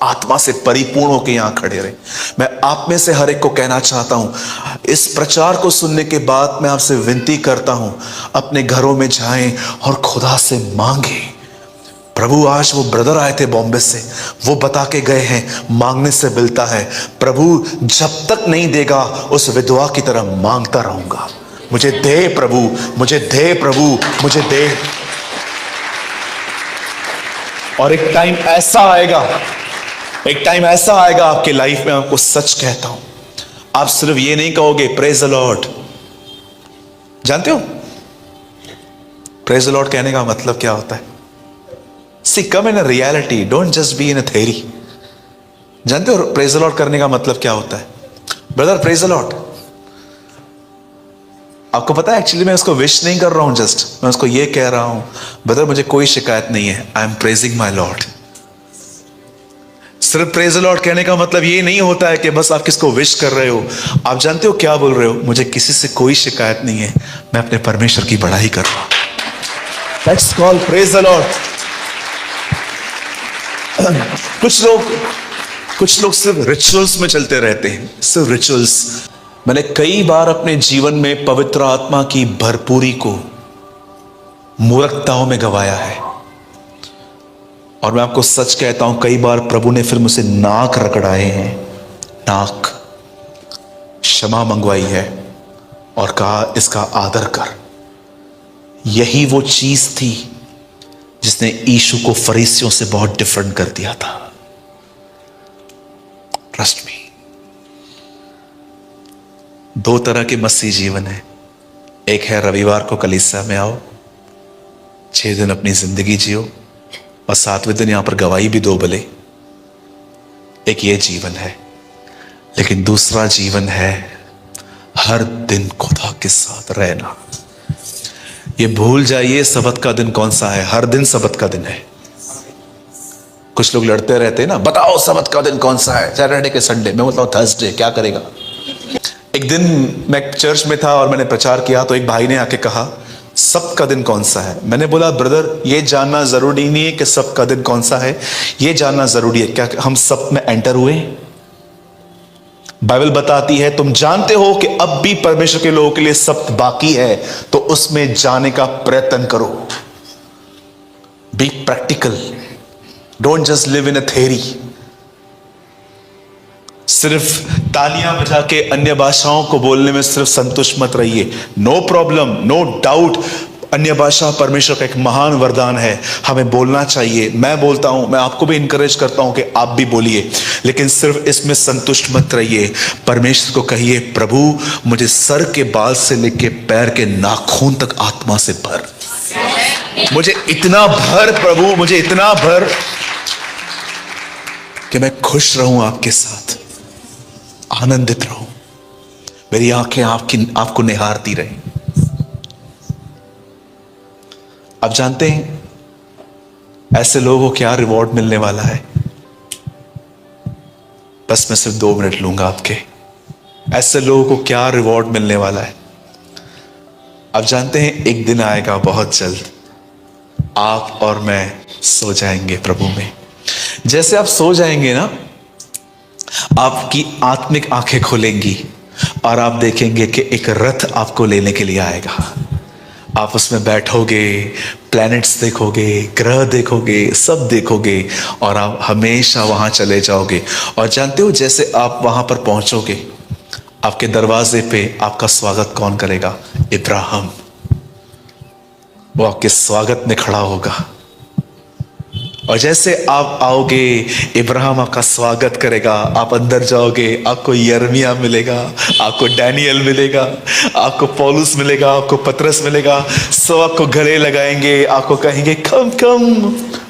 आत्मा से परिपूर्ण होकर यहां खड़े रहे। मैं आप में से हर एक को कहना चाहता हूं, इस प्रचार को सुनने के बाद मैं आपसे विनती करता हूं, अपने घरों में जाएं और खुदा से मांगे। प्रभु, आज वो ब्रदर आए थे बॉम्बे से, वो बता के गए हैं मांगने से मिलता है। प्रभु जब तक नहीं देगा उस विधवा की तरह मांगता रहूंगा, मुझे दे प्रभु, मुझे दे प्रभु, मुझे दे। और एक टाइम ऐसा आएगा आपके लाइफ में, आपको सच कहता हूं, आप सिर्फ ये नहीं कहोगे प्रेज द लॉर्ड। जानते हो प्रेज द लॉर्ड कहने का मतलब क्या होता है? See, come in a reality, don't just be in a theory. जानते हो प्रेज द लॉर्ड करने का मतलब क्या होता है? ब्रदर प्रेज द लॉर्ड, आपको पता है एक्चुअली मैं उसको विश नहीं कर रहा हूं, जस्ट मैं उसको ये कह रहा हूं, ब्रदर मुझे कोई शिकायत नहीं है, I am praising my lord. सिर्फ प्रेज द लॉर्ड कहने का मतलब ये नहीं होता है कि बस आप किसको विश कर रहे हो। आप जानते हो क्या बोल रहे हो? मुझे किसी से कोई शिकायत नहीं है, मैं अपने परमेश्वर की बड़ाई कर रहा हूं। That's called praise the Lord. कुछ लोग सिर्फ रिचुअल्स में चलते रहते हैं, सिर्फ रिचुअल्स। मैंने कई बार अपने जीवन में पवित्र आत्मा की भरपूरी को मूर्खताओं में गवाया है, और मैं आपको सच कहता हूं, कई बार प्रभु ने फिर मुझसे नाक रगड़ाए हैं, नाक, क्षमा मंगवाई है और कहा इसका आदर कर। यही वो चीज थी जिसने यीशु को फरीसियों से बहुत डिफरेंट कर दिया था। Trust me. दो तरह के मसीह जीवन है। एक है रविवार को कलीसिया में आओ, 6 दिन अपनी जिंदगी जियो और 7वें दिन यहां पर गवाही भी दो भले। एक ये जीवन है। लेकिन दूसरा जीवन है हर दिन खुदा के साथ रहना। ये भूल जाइए सबत का दिन कौन सा है। हर दिन सबत का दिन है। कुछ लोग लड़ते रहते हैं ना, बताओ सबत का दिन कौन सा है, सैटरडे के संडे। मैं बोलता हूं थर्सडे, क्या करेगा। एक दिन मैं चर्च में था और मैंने प्रचार किया तो एक भाई ने आके कहा सब का दिन कौन सा है। मैंने बोला ब्रदर ये जानना जरूरी नहीं है कि सब का दिन कौन सा है, ये जानना जरूरी है क्या हम सब में एंटर हुए। बाइबल बताती है तुम जानते हो कि अब भी परमेश्वर के लोगों के लिए सब्त बाकी है, तो उसमें जाने का प्रयत्न करो। Be practical, don't just live in a theory. सिर्फ तालियां बजा के अन्य भाषाओं को बोलने में सिर्फ संतुष्ट मत रहिए। नो प्रॉब्लम, नो डाउट, अन्य भाषा परमेश्वर का एक महान वरदान है, हमें बोलना चाहिए। मैं बोलता हूं, मैं आपको भी इंकरेज करता हूं कि आप भी बोलिए, लेकिन सिर्फ इसमें संतुष्ट मत रहिए। परमेश्वर को कहिए प्रभु मुझे सर के बाल से लेके पैर के नाखून तक आत्मा से भर, मुझे इतना भर प्रभु, मुझे इतना भर कि मैं खुश रहूं आपके साथ, आनंदित रहूं, मेरी आंखें आपको निहारती रहें। आप जानते हैं ऐसे लोगों को क्या रिवॉर्ड मिलने वाला है। बस मैं सिर्फ 2 मिनट लूंगा आपके। ऐसे लोगों को क्या रिवॉर्ड मिलने वाला है। आप जानते हैं एक दिन आएगा बहुत जल्द, आप और मैं सो जाएंगे प्रभु में। जैसे आप सो जाएंगे ना, आपकी आत्मिक आंखें खुलेंगी और आप देखेंगे कि एक रथ आपको लेने के लिए आएगा। आप उसमें बैठोगे, प्लैनेट्स देखोगे, ग्रह देखोगे, सब देखोगे और आप हमेशा वहां चले जाओगे। और जानते हो जैसे आप वहां पर पहुंचोगे, आपके दरवाजे पे आपका स्वागत कौन करेगा? इब्राहिम। वो आपके स्वागत में खड़ा होगा और जैसे आप आओगे इब्राहिम आपका स्वागत करेगा। आप अंदर जाओगे, आपको यर्मिया मिलेगा, आपको डैनियल मिलेगा, आपको पौलुस मिलेगा, आपको पतरस मिलेगा। सब आपको गले लगाएंगे, आपको कहेंगे come come,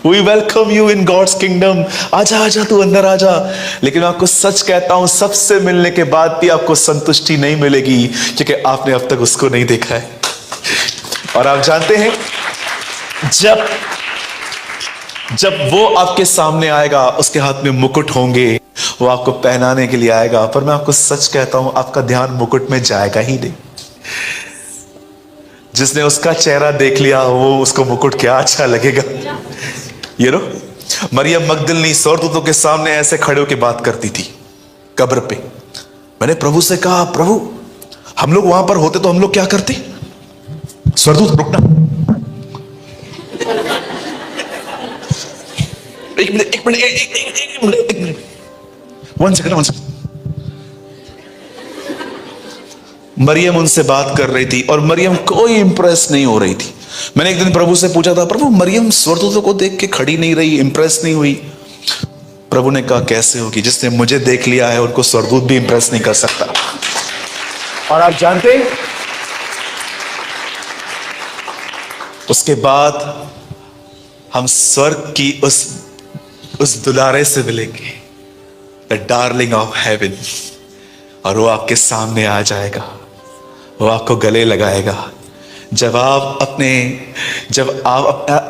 we welcome you in God's kingdom, आजा आजा तू अंदर आजा। लेकिन मैं आपको सच कहता हूं, सबसे मिलने के बाद भी आपको संतुष्टि नहीं मिलेगी, क्योंकि आपने अब तक उसको नहीं देखा है। और आप जानते हैं जब वो आपके सामने आएगा, उसके हाथ में मुकुट होंगे, वो आपको पहनाने के लिए आएगा। पर मैं आपको सच कहता हूं, आपका ध्यान मुकुट में जाएगा ही नहीं। जिसने उसका चेहरा देख लिया, वो उसको मुकुट क्या अच्छा लगेगा। यू नो, मरियम मगदलिनी स्वर्गदूतों के सामने ऐसे खड़े होकर बात करती थी कब्र पे। मैंने प्रभु से कहा, प्रभु हम लोग वहां पर होते तो हम लोग क्या करते? स्वर्गदूत रुकना, एक मिनट, वन सेकंड। मरियम उनसे बात कर रही थी और मरियम कोई इंप्रेस नहीं हो रही थी। मैंने एक दिन प्रभु से पूछा था, प्रभु मरियम स्वर्गदूतों को देख के खड़ी नहीं रही, इंप्रेस नहीं हुई। प्रभु ने कहा कैसे होगी, जिसने मुझे देख लिया है उनको स्वर्गदूत भी इंप्रेस नहीं कर सकता। और आप जानते हैं उसके बाद हम स्वर्ग की उस दुलारे से मिलेंगे, द डार्लिंग ऑफ हेवन। और वो आपके सामने आ जाएगा, वो आपको गले लगाएगा। जब आप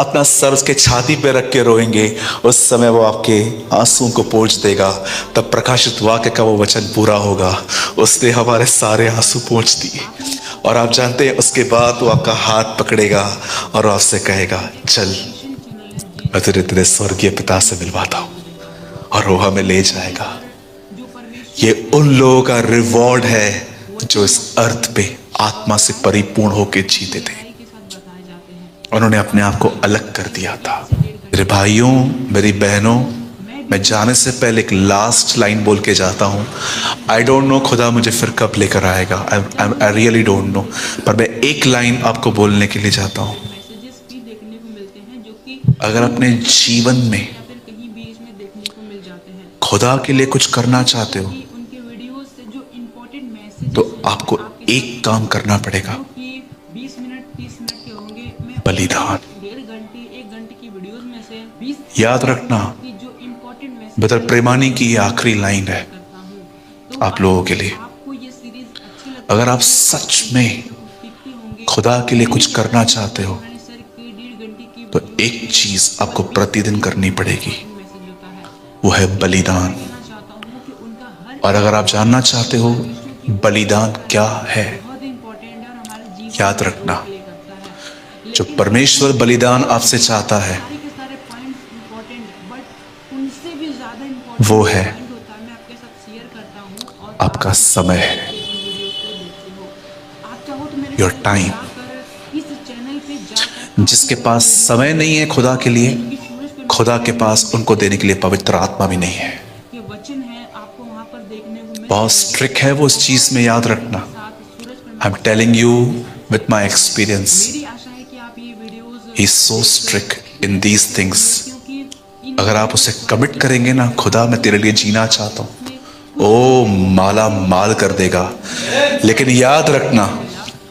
अपना सर उसके छाती पे रख के रोएंगे, उस समय वो आपके आंसुओं को पोंछ देगा। तब प्रकाशित वाक्य का वो वचन पूरा होगा, उसने हमारे सारे आंसू पोंछ दिए। और आप जानते हैं उसके बाद वो आपका हाथ पकड़ेगा और आपसे कहेगा चल, मैं तेरे स्वर्गीय पिता से मिलवाता हूं। और वो हमें ले जाएगा। ये उन लोगों का रिवॉर्ड है जो इस अर्थ पे आत्मा से परिपूर्ण होकर जीते थे। उन्होंने अपने आप को अलग कर दिया था। मेरे भाइयों, मेरी बहनों, मैं जाने से पहले एक लास्ट लाइन बोल के जाता हूं। आई डोंट नो खुदा मुझे फिर कब लेकर आएगा, आई रियली डोंट नो, पर मैं एक लाइन आपको बोलने के लिए जाता हूं। अगर अपने जीवन में खुदा के लिए कुछ करना चाहते हो कि उनके वीडियोस से जो इम्पोर्टेंट मैसेज तो आपको एक काम करना पड़ेगा, कि 20 मिनट 30 मिनट के होंगे, मैं बलिदान। 1.5 घंटे 1 घंटे की वीडियोस में से 20 याद रखना, की जो इम्पोर्टेंट मैसेज ब्रदर प्रेमानी की ये आखिरी लाइन है करता हूँ। तो आप लोगों के लिए। आपको ये सीरीज अच्छी लगती अगर आप सच में सीखते होंगे खुदा के लिए कुछ करना चाहते हो मैंने सर की 1.5 घंटे की तो एक चीज आपको प्रतिदिन करनी पड़ेगी, मैसेज होता है। वो है बलिदान। कहना चाहता हूँ कि उनका हर और अगर आप जानना चाहते हो बलिदान क्या है, बहुत इंपॉर्टेंट है और हमारे जीवन याद रखना, प्ले करता है। जो परमेश्वर बलिदान आपसे चाहता है सारे के सारे पॉइंट्स इंपॉर्टेंट है, बट उनसे भी ज्यादा इंपॉर्टेंट वो है पॉइंट होता है, मैं आपके साथ शेयर करता हूँ। और आपका समय है, इन वीडियोस को देखते हो, आप चाहो तो मेरे योर साथ टाइम। जाकर इस चैनल पे जाकर जिसके पास समय नहीं है खुदा के लिए, सूरज पे खुदा के पास उनको देने के लिए पवित्र आत्मा भी नहीं है। के वचन है, आपको वहां पर देखने को मिल बहुत स्ट्रिक्ट है वो इस चीज में, याद रखना। साथ सूरज पे I am telling you with my experience, मेरी आशा है कि आप ये videos he is so strict in these things. क्योंकि इन अगर आप उसे कमिट करेंगे ना, खुदा मैं तेरे लिए जीना चाहता हूँ, ओ माला माल कर देगा। लेकिन याद रखना,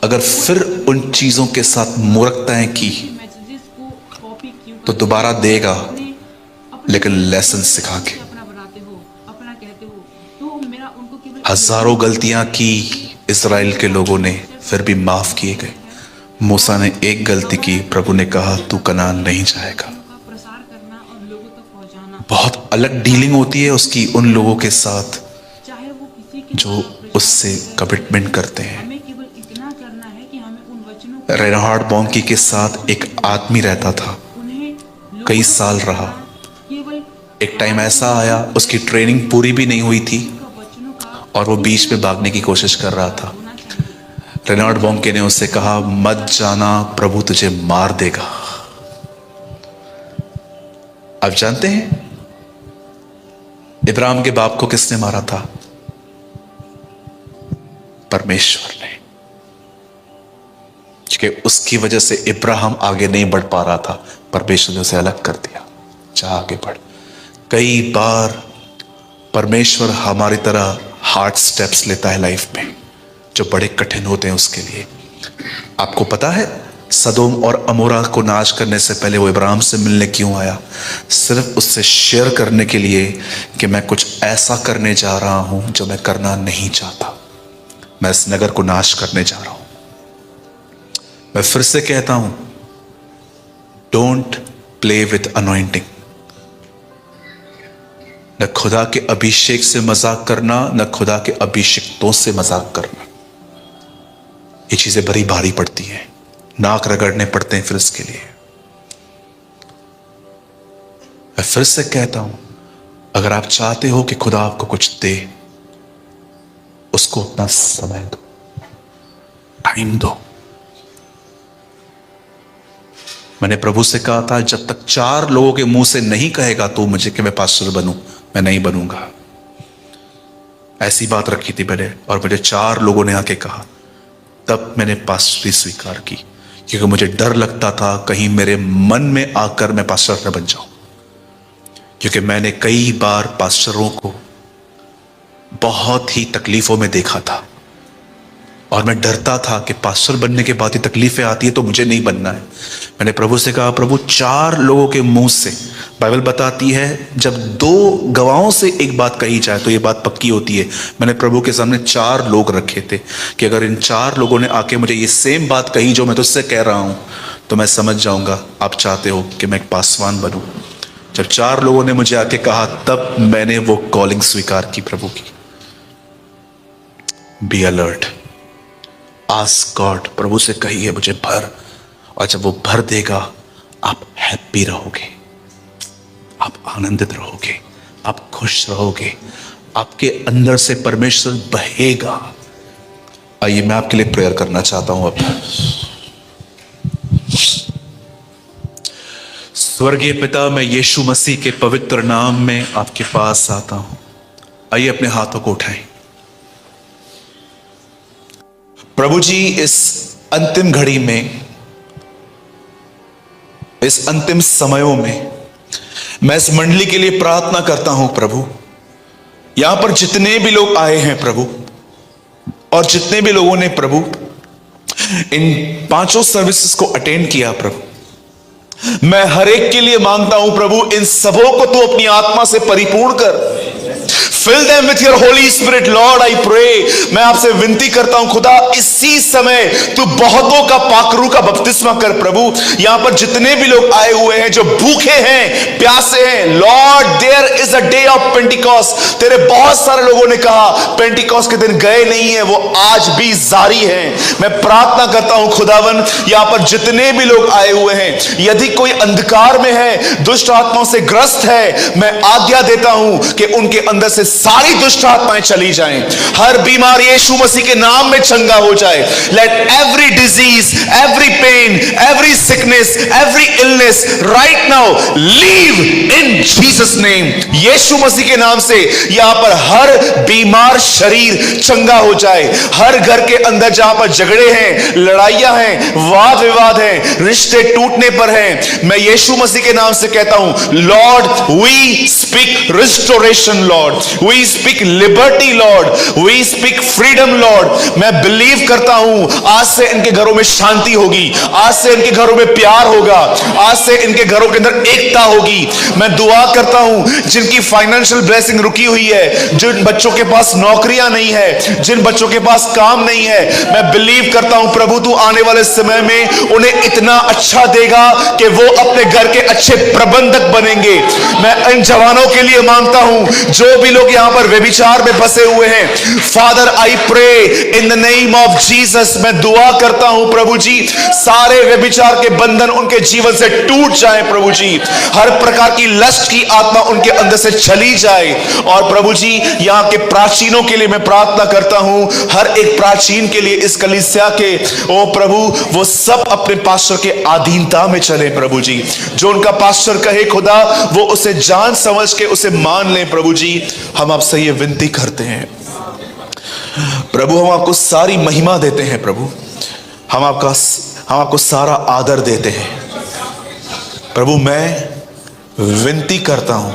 अगर फिर उन चीजों के साथ मूर्खताएं की मैसेजेस को कॉपी क्यों तो दोबारा देगा, अपने लेकिन लेसन सिखा के। अपना बनाते हो, अपना कहते हो, तो मेरा उनको केवल हजारों गलतियां की इजराइल के लोगों ने, फिर भी माफ किए गए। मूसा ने एक गलती की, प्रभु ने कहा तू कनान नहीं जाएगा। का प्रसार करना और लोगों तक पहुंचाना, बहुत अलग डीलिंग होती है उसकी उन लोगों के साथ चाहे वो किसी के जो उससे कमिटमेंट करते हैं। हमें केवल इतना करना है कि हमें उन वचनों को रेनहार्ड बॉन्की के साथ एक आदमी रहता था, उन्हें कई साल रहा। केवल एक टाइम ऐसा आया, उसकी ट्रेनिंग पूरी भी नहीं हुई थी वचनों का और वो बीच में भागने की कोशिश कर रहा था। होना चाहिए। रेनहार्ड बॉन्के ने उससे कहा मत जाना, प्रभु तुझे मार देगा। आप जानते हैं इब्राहिम के बाप को किसने मारा था? परमेश्वर ने, क्योंकि उसकी वजह से इब्राहिम आगे नहीं बढ़ पा रहा था। परमेश्वर ने उसे अलग कर दिया, जा आगे बढ़। कई बार परमेश्वर हमारी तरह हार्ड स्टेप्स लेता है लाइफ में, जो बड़े कठिन होते हैं उसके लिए। आपको पता है सदोम और अमोरा को नाश करने से पहले वो इब्राहिम से मिलने क्यों आया? सिर्फ उससे शेयर करने के लिए कि मैं कुछ ऐसा करने जा रहा हूं जो मैं करना नहीं चाहता, मैं इस नगर को नाश करने जा रहा हूं। मैं फिर से कहता हूं, डोंट प्ले विथ अनॉइंटिंग। न खुदा के अभिषेक से मजाक करना, न खुदा के अभिषिक्तों से मजाक करना। ये चीजें बड़ी भारी पड़ती हैं, नाक रगड़ने पड़ते हैं फिर इसके लिए। मैं फिर से कहता हूं, अगर आप चाहते हो कि खुदा आपको कुछ दे, उसको अपना समय दो, टाइम दो। मैंने प्रभु से कहा था, जब तक 4 लोगों के मुंह से नहीं कहेगा तो मुझे कि मैं पास्टर बनूं, मैं नहीं बनूंगा। ऐसी बात रखी थी मैंने, और मुझे 4 लोगों ने आके कहा, तब मैंने पास्टरी स्वीकार की, क्योंकि मुझे डर लगता था कहीं मेरे मन में आकर मैं पास्टर न बन जाऊं। क्योंकि मैंने कई बार पास्टरों को बहुत ही तकलीफों में देखा था, और मैं डरता था कि पास्टर बनने के बाद ही तकलीफें आती है तो मुझे नहीं बनना है। मैंने प्रभु से कहा, प्रभु 4 लोगों के मुंह से, बाइबल बताती है जब 2 गवाहों से एक बात कही जाए तो ये बात पक्की होती है। मैंने प्रभु के सामने 4 लोग रखे थे कि अगर इन 4 लोगों ने आके मुझे ये सेम बात कही जो मैं तुझसे कह रहा हूं, तो मैं समझ जाऊंगा आप चाहते हो कि मैं एक पासवान बनूं। जब 4 लोगों ने मुझे आके कहा, तब मैंने वो कॉलिंग स्वीकार की प्रभु की। बी अलर्ट, आस्क गॉड, प्रभु से कहिए मुझे भर, और जब वो भर देगा आप हैप्पी रहोगे, आप आनंदित रहोगे, आप खुश रहोगे, आपके अंदर से परमेश्वर बहेगा। आइए मैं आपके लिए प्रेयर करना चाहता हूं। अब स्वर्गीय पिता, मैं यीशु मसीह के पवित्र नाम में आपके पास आता हूं। आइए अपने हाथों को उठाएं। प्रभु जी, इस अंतिम घड़ी में, इस अंतिम समयों में मैं इस मंडली के लिए प्रार्थना करता हूं प्रभु, यहां पर जितने भी लोग आए हैं प्रभु, और जितने भी लोगों ने प्रभु इन 5 सर्विसेज को अटेंड किया प्रभु, मैं हर एक के लिए मांगता हूं प्रभु, इन सबों को तू अपनी आत्मा से परिपूर्ण कर। Fill them with your Holy Spirit, Lord, I pray। मैं आपसे विनती करता हूं खुदा, इसी समय तू बहुतों का पाकरू का बपतिस्मा कर प्रभु। यहां पर जितने भी लोग आए हुए हैं जो भूखे हैं, प्यासे हैं, Lord there is a day of Pentecost. तेरे बहुत सारे लोगों ने कहा पेंटिकॉस्ट के दिन गए नहीं है, वो आज भी जारी है। मैं प्रार्थना करता हूं खुदावन, यहां पर जितने भी लोग आए हुए हैं, यदि कोई अंधकार में है, दुष्ट आत्माओं से ग्रस्त है, मैं आज्ञा देता हूं कि उनके अंदर से सारी दुष्ट आत्माएं चली जाएं। हर बीमारी यीशु मसीह के नाम में चंगा हो जाए। Let every disease, every pain, every sickness, every illness right now leave in Jesus name. यीशु मसीह के नाम से यहां पर हर बीमार शरीर चंगा हो जाए। हर घर के अंदर जहां पर झगड़े हैं, लड़ाइयां हैं, वाद विवाद हैं, रिश्ते टूटने पर हैं, मैं यीशु मसीह के नाम से कहता हूं, Lord we speak restoration, Lord we speak liberty, Lord we speak freedom, Lord. मैं बिलीव करता हूं आज से इनके घरों में शांति होगी, आज से इनके घरों में प्यार होगा, आज से इनके घरों के अंदर एकता होगी। मैं दुआ करता हूं जिनकी फाइनेंशियल ब्लेसिंग रुकी हुई है, जिन बच्चों के पास नौकरियां नहीं है, जिन बच्चों के पास काम नहीं है, मैं बिलीव करता हूं प्रभु तू आने वाले समय में उन्हें इतना अच्छा देगा कि वो अपने घर के अच्छे प्रबंधक बनेंगे। मैं इन जवानों के लिए मांगता हूं जो भी लोग यहां पर व्यभिचार में फंसे हुए हैं, Father I pray in the name of Jesus, मैं दुआ करता हूं प्रभु जी, सारे व्यभिचार के बंधन उनके जीवन से टूट जाए प्रभु जी। हर प्रकार की लस्ट की आत्मा उनके अंदर से चली जाए। और प्रभु जी यहां के प्राचीनों के लिए मैं प्रार्थना करता हूं, हर एक प्राचीन के लिए इस कलीसिया के, ओ प्रभु वो सब अपने पास्टर के अधीनता में चले प्रभु जी। जो उनका पास्टर कहे खुदा वो उसे जान समझ के उसे मान ले प्रभु जी। हम आपसे ये विनती करते हैं प्रभु, हम आपको सारी महिमा देते हैं प्रभु, हम आपको सारा आदर देते हैं प्रभु। मैं विनती करता हूं,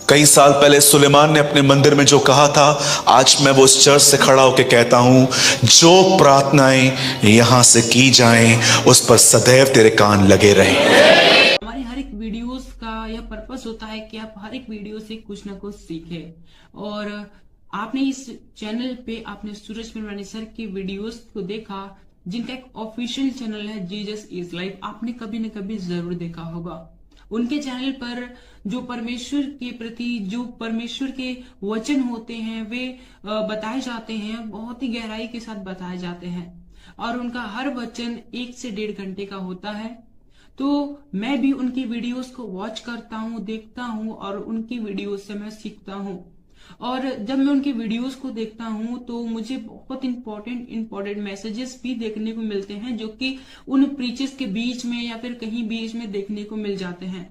कई साल पहले सुलेमान ने अपने मंदिर में जो कहा था, आज मैं वो उस चर्च से खड़ा होकर कहता हूं, जो प्रार्थनाएं यहां से की जाएं उस पर सदैव तेरे कान लगे रहें। हमारी हर एक वीडियोस का यह पर्पस होता है कि आप हर एक वीडियो से कुछ ना कुछ सीखें। और आपने इस चैनल पे आपने सूरज पिरवानी सर की वीडियोस को देखा, जिनका एक ऑफिशियल चैनल है जीसस इज लाइफ, आपने कभी न कभी जरूर देखा होगा। उनके चैनल पर जो परमेश्वर के प्रति जो परमेश्वर के वचन होते हैं वे बताए जाते हैं, बहुत ही गहराई के साथ बताए जाते हैं। और उनका हर वचन 1 से 1.5 घंटे का होता है। तो मैं भी उनकी वीडियोस को वॉच करता हूँ, देखता हूँ और उनकी वीडियोस से मैं सीखता हूँ। और जब मैं उनकी वीडियोस को देखता हूं तो मुझे बहुत इंपॉर्टेंट मैसेजेस भी देखने को मिलते हैं, जो कि उन प्रीचेस के बीच में या फिर कहीं बीच में देखने को मिल जाते हैं।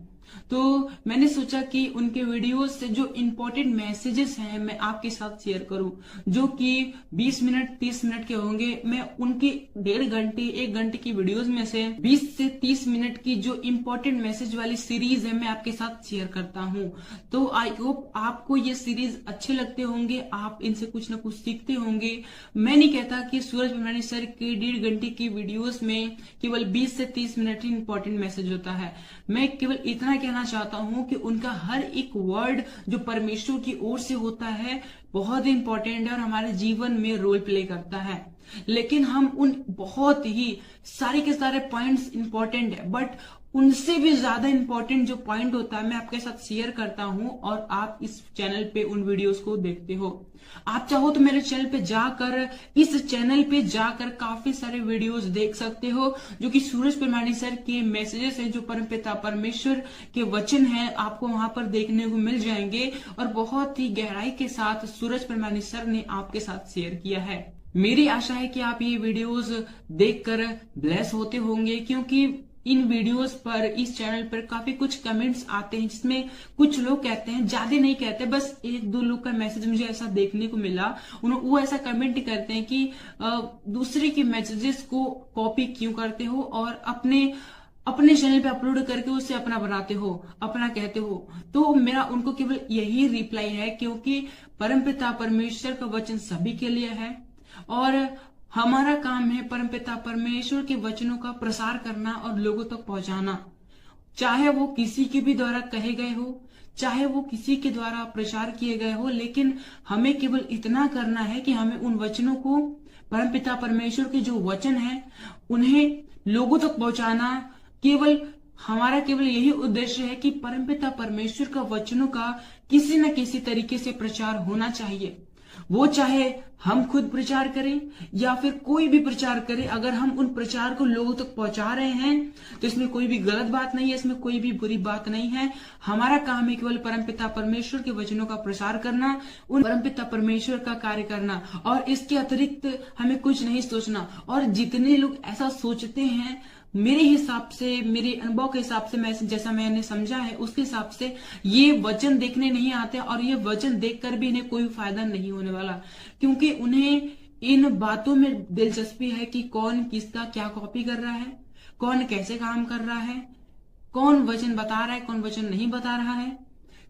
तो मैंने सोचा कि उनके वीडियोस से जो इंपॉर्टेंट मैसेजेस हैं मैं आपके साथ शेयर करूं, जो कि 20 मिनट 30 मिनट के होंगे। मैं उनकी 1.5 घंटे 1 घंटे की वीडियोस में से 20 से 30 मिनट की जो इंपॉर्टेंट मैसेज वाली सीरीज है मैं आपके साथ शेयर करता हूं। तो आई होप आपको ये सीरीज अच्छे लगते होंगे, आप इनसे कुछ ना कुछ सीखते होंगे। मैं नहीं कहता कि सूरज पिरवानी सर की 1.5 घंटे की वीडियोस में केवल 20 से 30 मिनट ही इंपॉर्टेंट मैसेज होता है। मैं केवल इतना कहना चाहता हूं कि उनका हर एक वर्ड जो परमेश्वर की ओर से होता है बहुत ही इंपॉर्टेंट है और हमारे जीवन में रोल प्ले करता है। लेकिन हम उन बहुत ही सारे के सारे पॉइंट्स इंपॉर्टेंट है, बट उनसे भी ज्यादा इंपॉर्टेंट जो पॉइंट होता है मैं आपके साथ शेयर करता हूं और आप इस चैनल पे उन वीडियोस को देखते हो। आप चाहो तो मेरे चैनल पे जाकर काफी सारे वीडियोस देख सकते हो, जो कि सूरज पिरवानी सर के मैसेजेस हैं, जो परमपिता परमेश्वर के वचन हैं, आपको वहां पर देखने को मिल जाएंगे और बहुत ही गहराई के साथ सूरज पिरवानी सर ने आपके साथ शेयर किया है। मेरी आशा है कि आप ये वीडियोस देखकर ब्लेस होते होंगे, क्योंकि इन वीडियोस पर इस चैनल पर काफी कुछ कमेंट्स आते हैं जिसमें कुछ लोग कहते हैं, ज्यादा नहीं कहते, बस 1-2 लोग का मैसेज मुझे ऐसा देखने को मिला, वो ऐसा कमेंट करते हैं कि दूसरे के मैसेजेस को कॉपी क्यों करते हो और अपने अपने चैनल पे अपलोड करके उसे अपना बनाते हो, अपना कहते हो। तो मेरा उनको केवल यही रिप्लाई है, क्योंकि परमपिता परमेश्वर का वचन सभी के लिए है और हमारा काम है परमपिता परमेश्वर के वचनों का प्रसार करना और लोगों तक पहुंचाना, चाहे वो किसी के भी द्वारा कहे गए हो, चाहे वो किसी के द्वारा प्रचार किए गए हो। लेकिन हमें केवल इतना करना है कि हमें उन वचनों को, परमपिता परमेश्वर के जो वचन है, उन्हें लोगों तक पहुंचाना। केवल हमारा केवल यही उद्देश्य है कि परमपिता परमेश्वर का वचनों का किसी न किसी तरीके से प्रचार होना चाहिए। वो चाहे हम खुद प्रचार करें या फिर कोई भी प्रचार करे, अगर हम उन प्रचार को लोगों तक पहुंचा रहे हैं तो इसमें कोई भी गलत बात नहीं है, इसमें कोई भी बुरी बात नहीं है। हमारा काम है केवल परमपिता परमेश्वर के वचनों का प्रसार करना, उन परमपिता परमेश्वर का कार्य करना, और इसके अतिरिक्त हमें कुछ नहीं सोचना। और जितने लोग ऐसा सोचते हैं, मेरे हिसाब से, मेरे अनुभव के हिसाब से, मैं जैसा मैंने समझा है उसके हिसाब से, ये वचन देखने नहीं आते और ये वचन देखकर भी इन्हें कोई फायदा नहीं होने वाला, क्योंकि उन्हें इन बातों में दिलचस्पी है कि कौन किसका क्या कॉपी कर रहा है, कौन कैसे काम कर रहा है, कौन वचन बता रहा है, कौन वचन नहीं बता रहा है।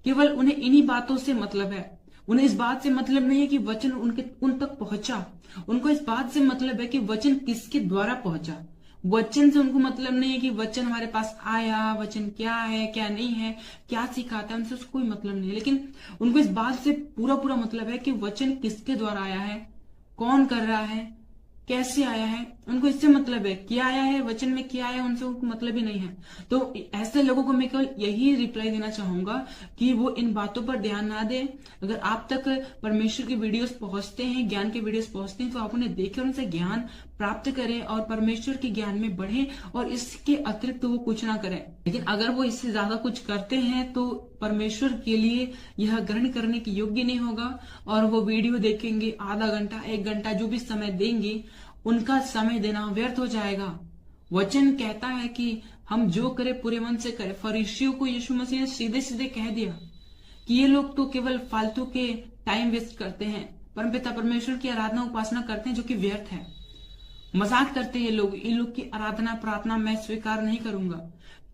केवल उन्हें इन्हीं बातों से मतलब है। उन्हें इस बात से मतलब नहीं है कि वचन उन तक पहुंचा। उनको इस बात से मतलब है कि वचन किसके द्वारा पहुंचा। वचन से उनको मतलब नहीं है कि वचन हमारे पास आया, वचन क्या है क्या नहीं है, क्या सिखाता है, उनसे उसको कोई मतलब नहीं है। लेकिन उनको इस बात से पूरा मतलब है कि वचन किसके द्वारा आया है, कौन कर रहा है, कैसे आया है, उनको इससे मतलब है। क्या आया है, वचन में क्या आया, उनसे उनको मतलब ही नहीं है। तो ऐसे लोगों को मैं केवल यही रिप्लाई देना चाहूंगा कि वो इन बातों पर ध्यान ना दें। अगर आप तक परमेश्वर के वीडियोस पहुंचते हैं, ज्ञान के वीडियोस पहुंचते हैं, तो आप उन्हें देखें, उनसे ज्ञान प्राप्त करें और परमेश्वर के ज्ञान में बढ़ें, और इसके अतिरिक्त वो कुछ ना करें। लेकिन अगर वो इससे ज्यादा कुछ करते हैं तो परमेश्वर के लिए यह ग्रहण करने के योग्य नहीं होगा। और वो वीडियो देखेंगे, आधा घंटा 1 घंटा जो भी समय देंगे, उनका समय देना व्यर्थ हो जाएगा। वचन कहता है कि हम जो करें पूरे मन से करें। फरीसियों को यीशु मसीह ने सीधे सीधे कह दिया कि ये लोग तो केवल फालतू के टाइम वेस्ट करते हैं, परमपिता परमेश्वर की आराधना उपासना करते हैं जो कि व्यर्थ है। मजाक करते हैं ये लोग, इन लोग की आराधना प्रार्थना मैं स्वीकार नहीं करूंगा,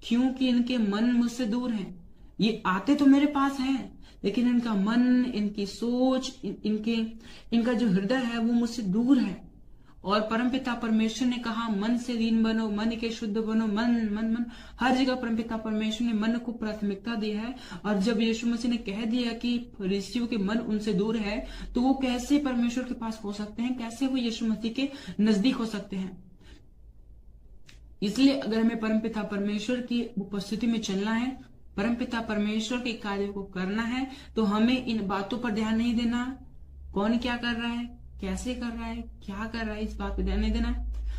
क्योंकि इनके मन मुझसे दूर हैं। ये आते तो मेरे पास हैं, लेकिन इनका मन, इनकी सोच, इनका जो हृदय है वो मुझसे दूर है। और परमपिता परमेश्वर ने कहा मन से दीन बनो, मन के शुद्ध बनो। मन मन मन हर जगह परमपिता परमेश्वर ने मन को प्राथमिकता दी है। और जब यीशु मसीह ने कह दिया कि फरीसियों के मन उनसे दूर है, तो वो कैसे परमेश्वर के पास हो सकते हैं, कैसे वो यीशु मसीह के नजदीक हो सकते हैं। इसलिए अगर हमें परमपिता परमेश्वर की उपस्थिति में चलना है, परमपिता परमेश्वर के कार्य को करना है, तो हमें इन बातों पर ध्यान नहीं देना, कौन क्या कर रहा है, कैसे कर रहा है, क्या कर रहा है, इस बात पे ध्यान नहीं देना।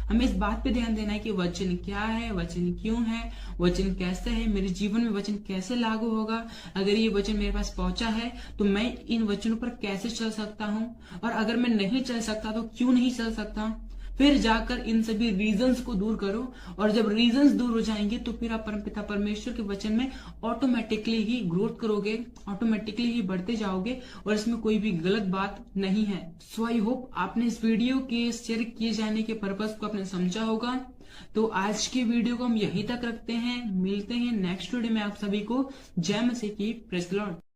हमें इस बात पे ध्यान देना है कि वचन क्या है, वचन क्यों है, वचन कैसे है, मेरे जीवन में वचन कैसे लागू होगा। अगर ये वचन मेरे पास पहुंचा है तो मैं इन वचनों पर कैसे चल सकता हूँ, और अगर मैं नहीं चल सकता तो क्यों नहीं चल सकता। फिर जाकर इन सभी रीजंस को दूर करो, और जब रीजंस दूर हो जाएंगे तो फिर आप परमपिता परमेश्वर के वचन में ऑटोमेटिकली ही ग्रोथ करोगे, ऑटोमेटिकली ही बढ़ते जाओगे, और इसमें कोई भी गलत बात नहीं है। सो आई होप आपने इस वीडियो के शेयर किए जाने के पर्पस को आपने समझा होगा। तो आज की वीडियो को हम यहीं तक रखते हैं, मिलते हैं नेक्स्ट वीडियो में आप सभी को। जय मसीह की, प्रेज़ द लॉर्ड।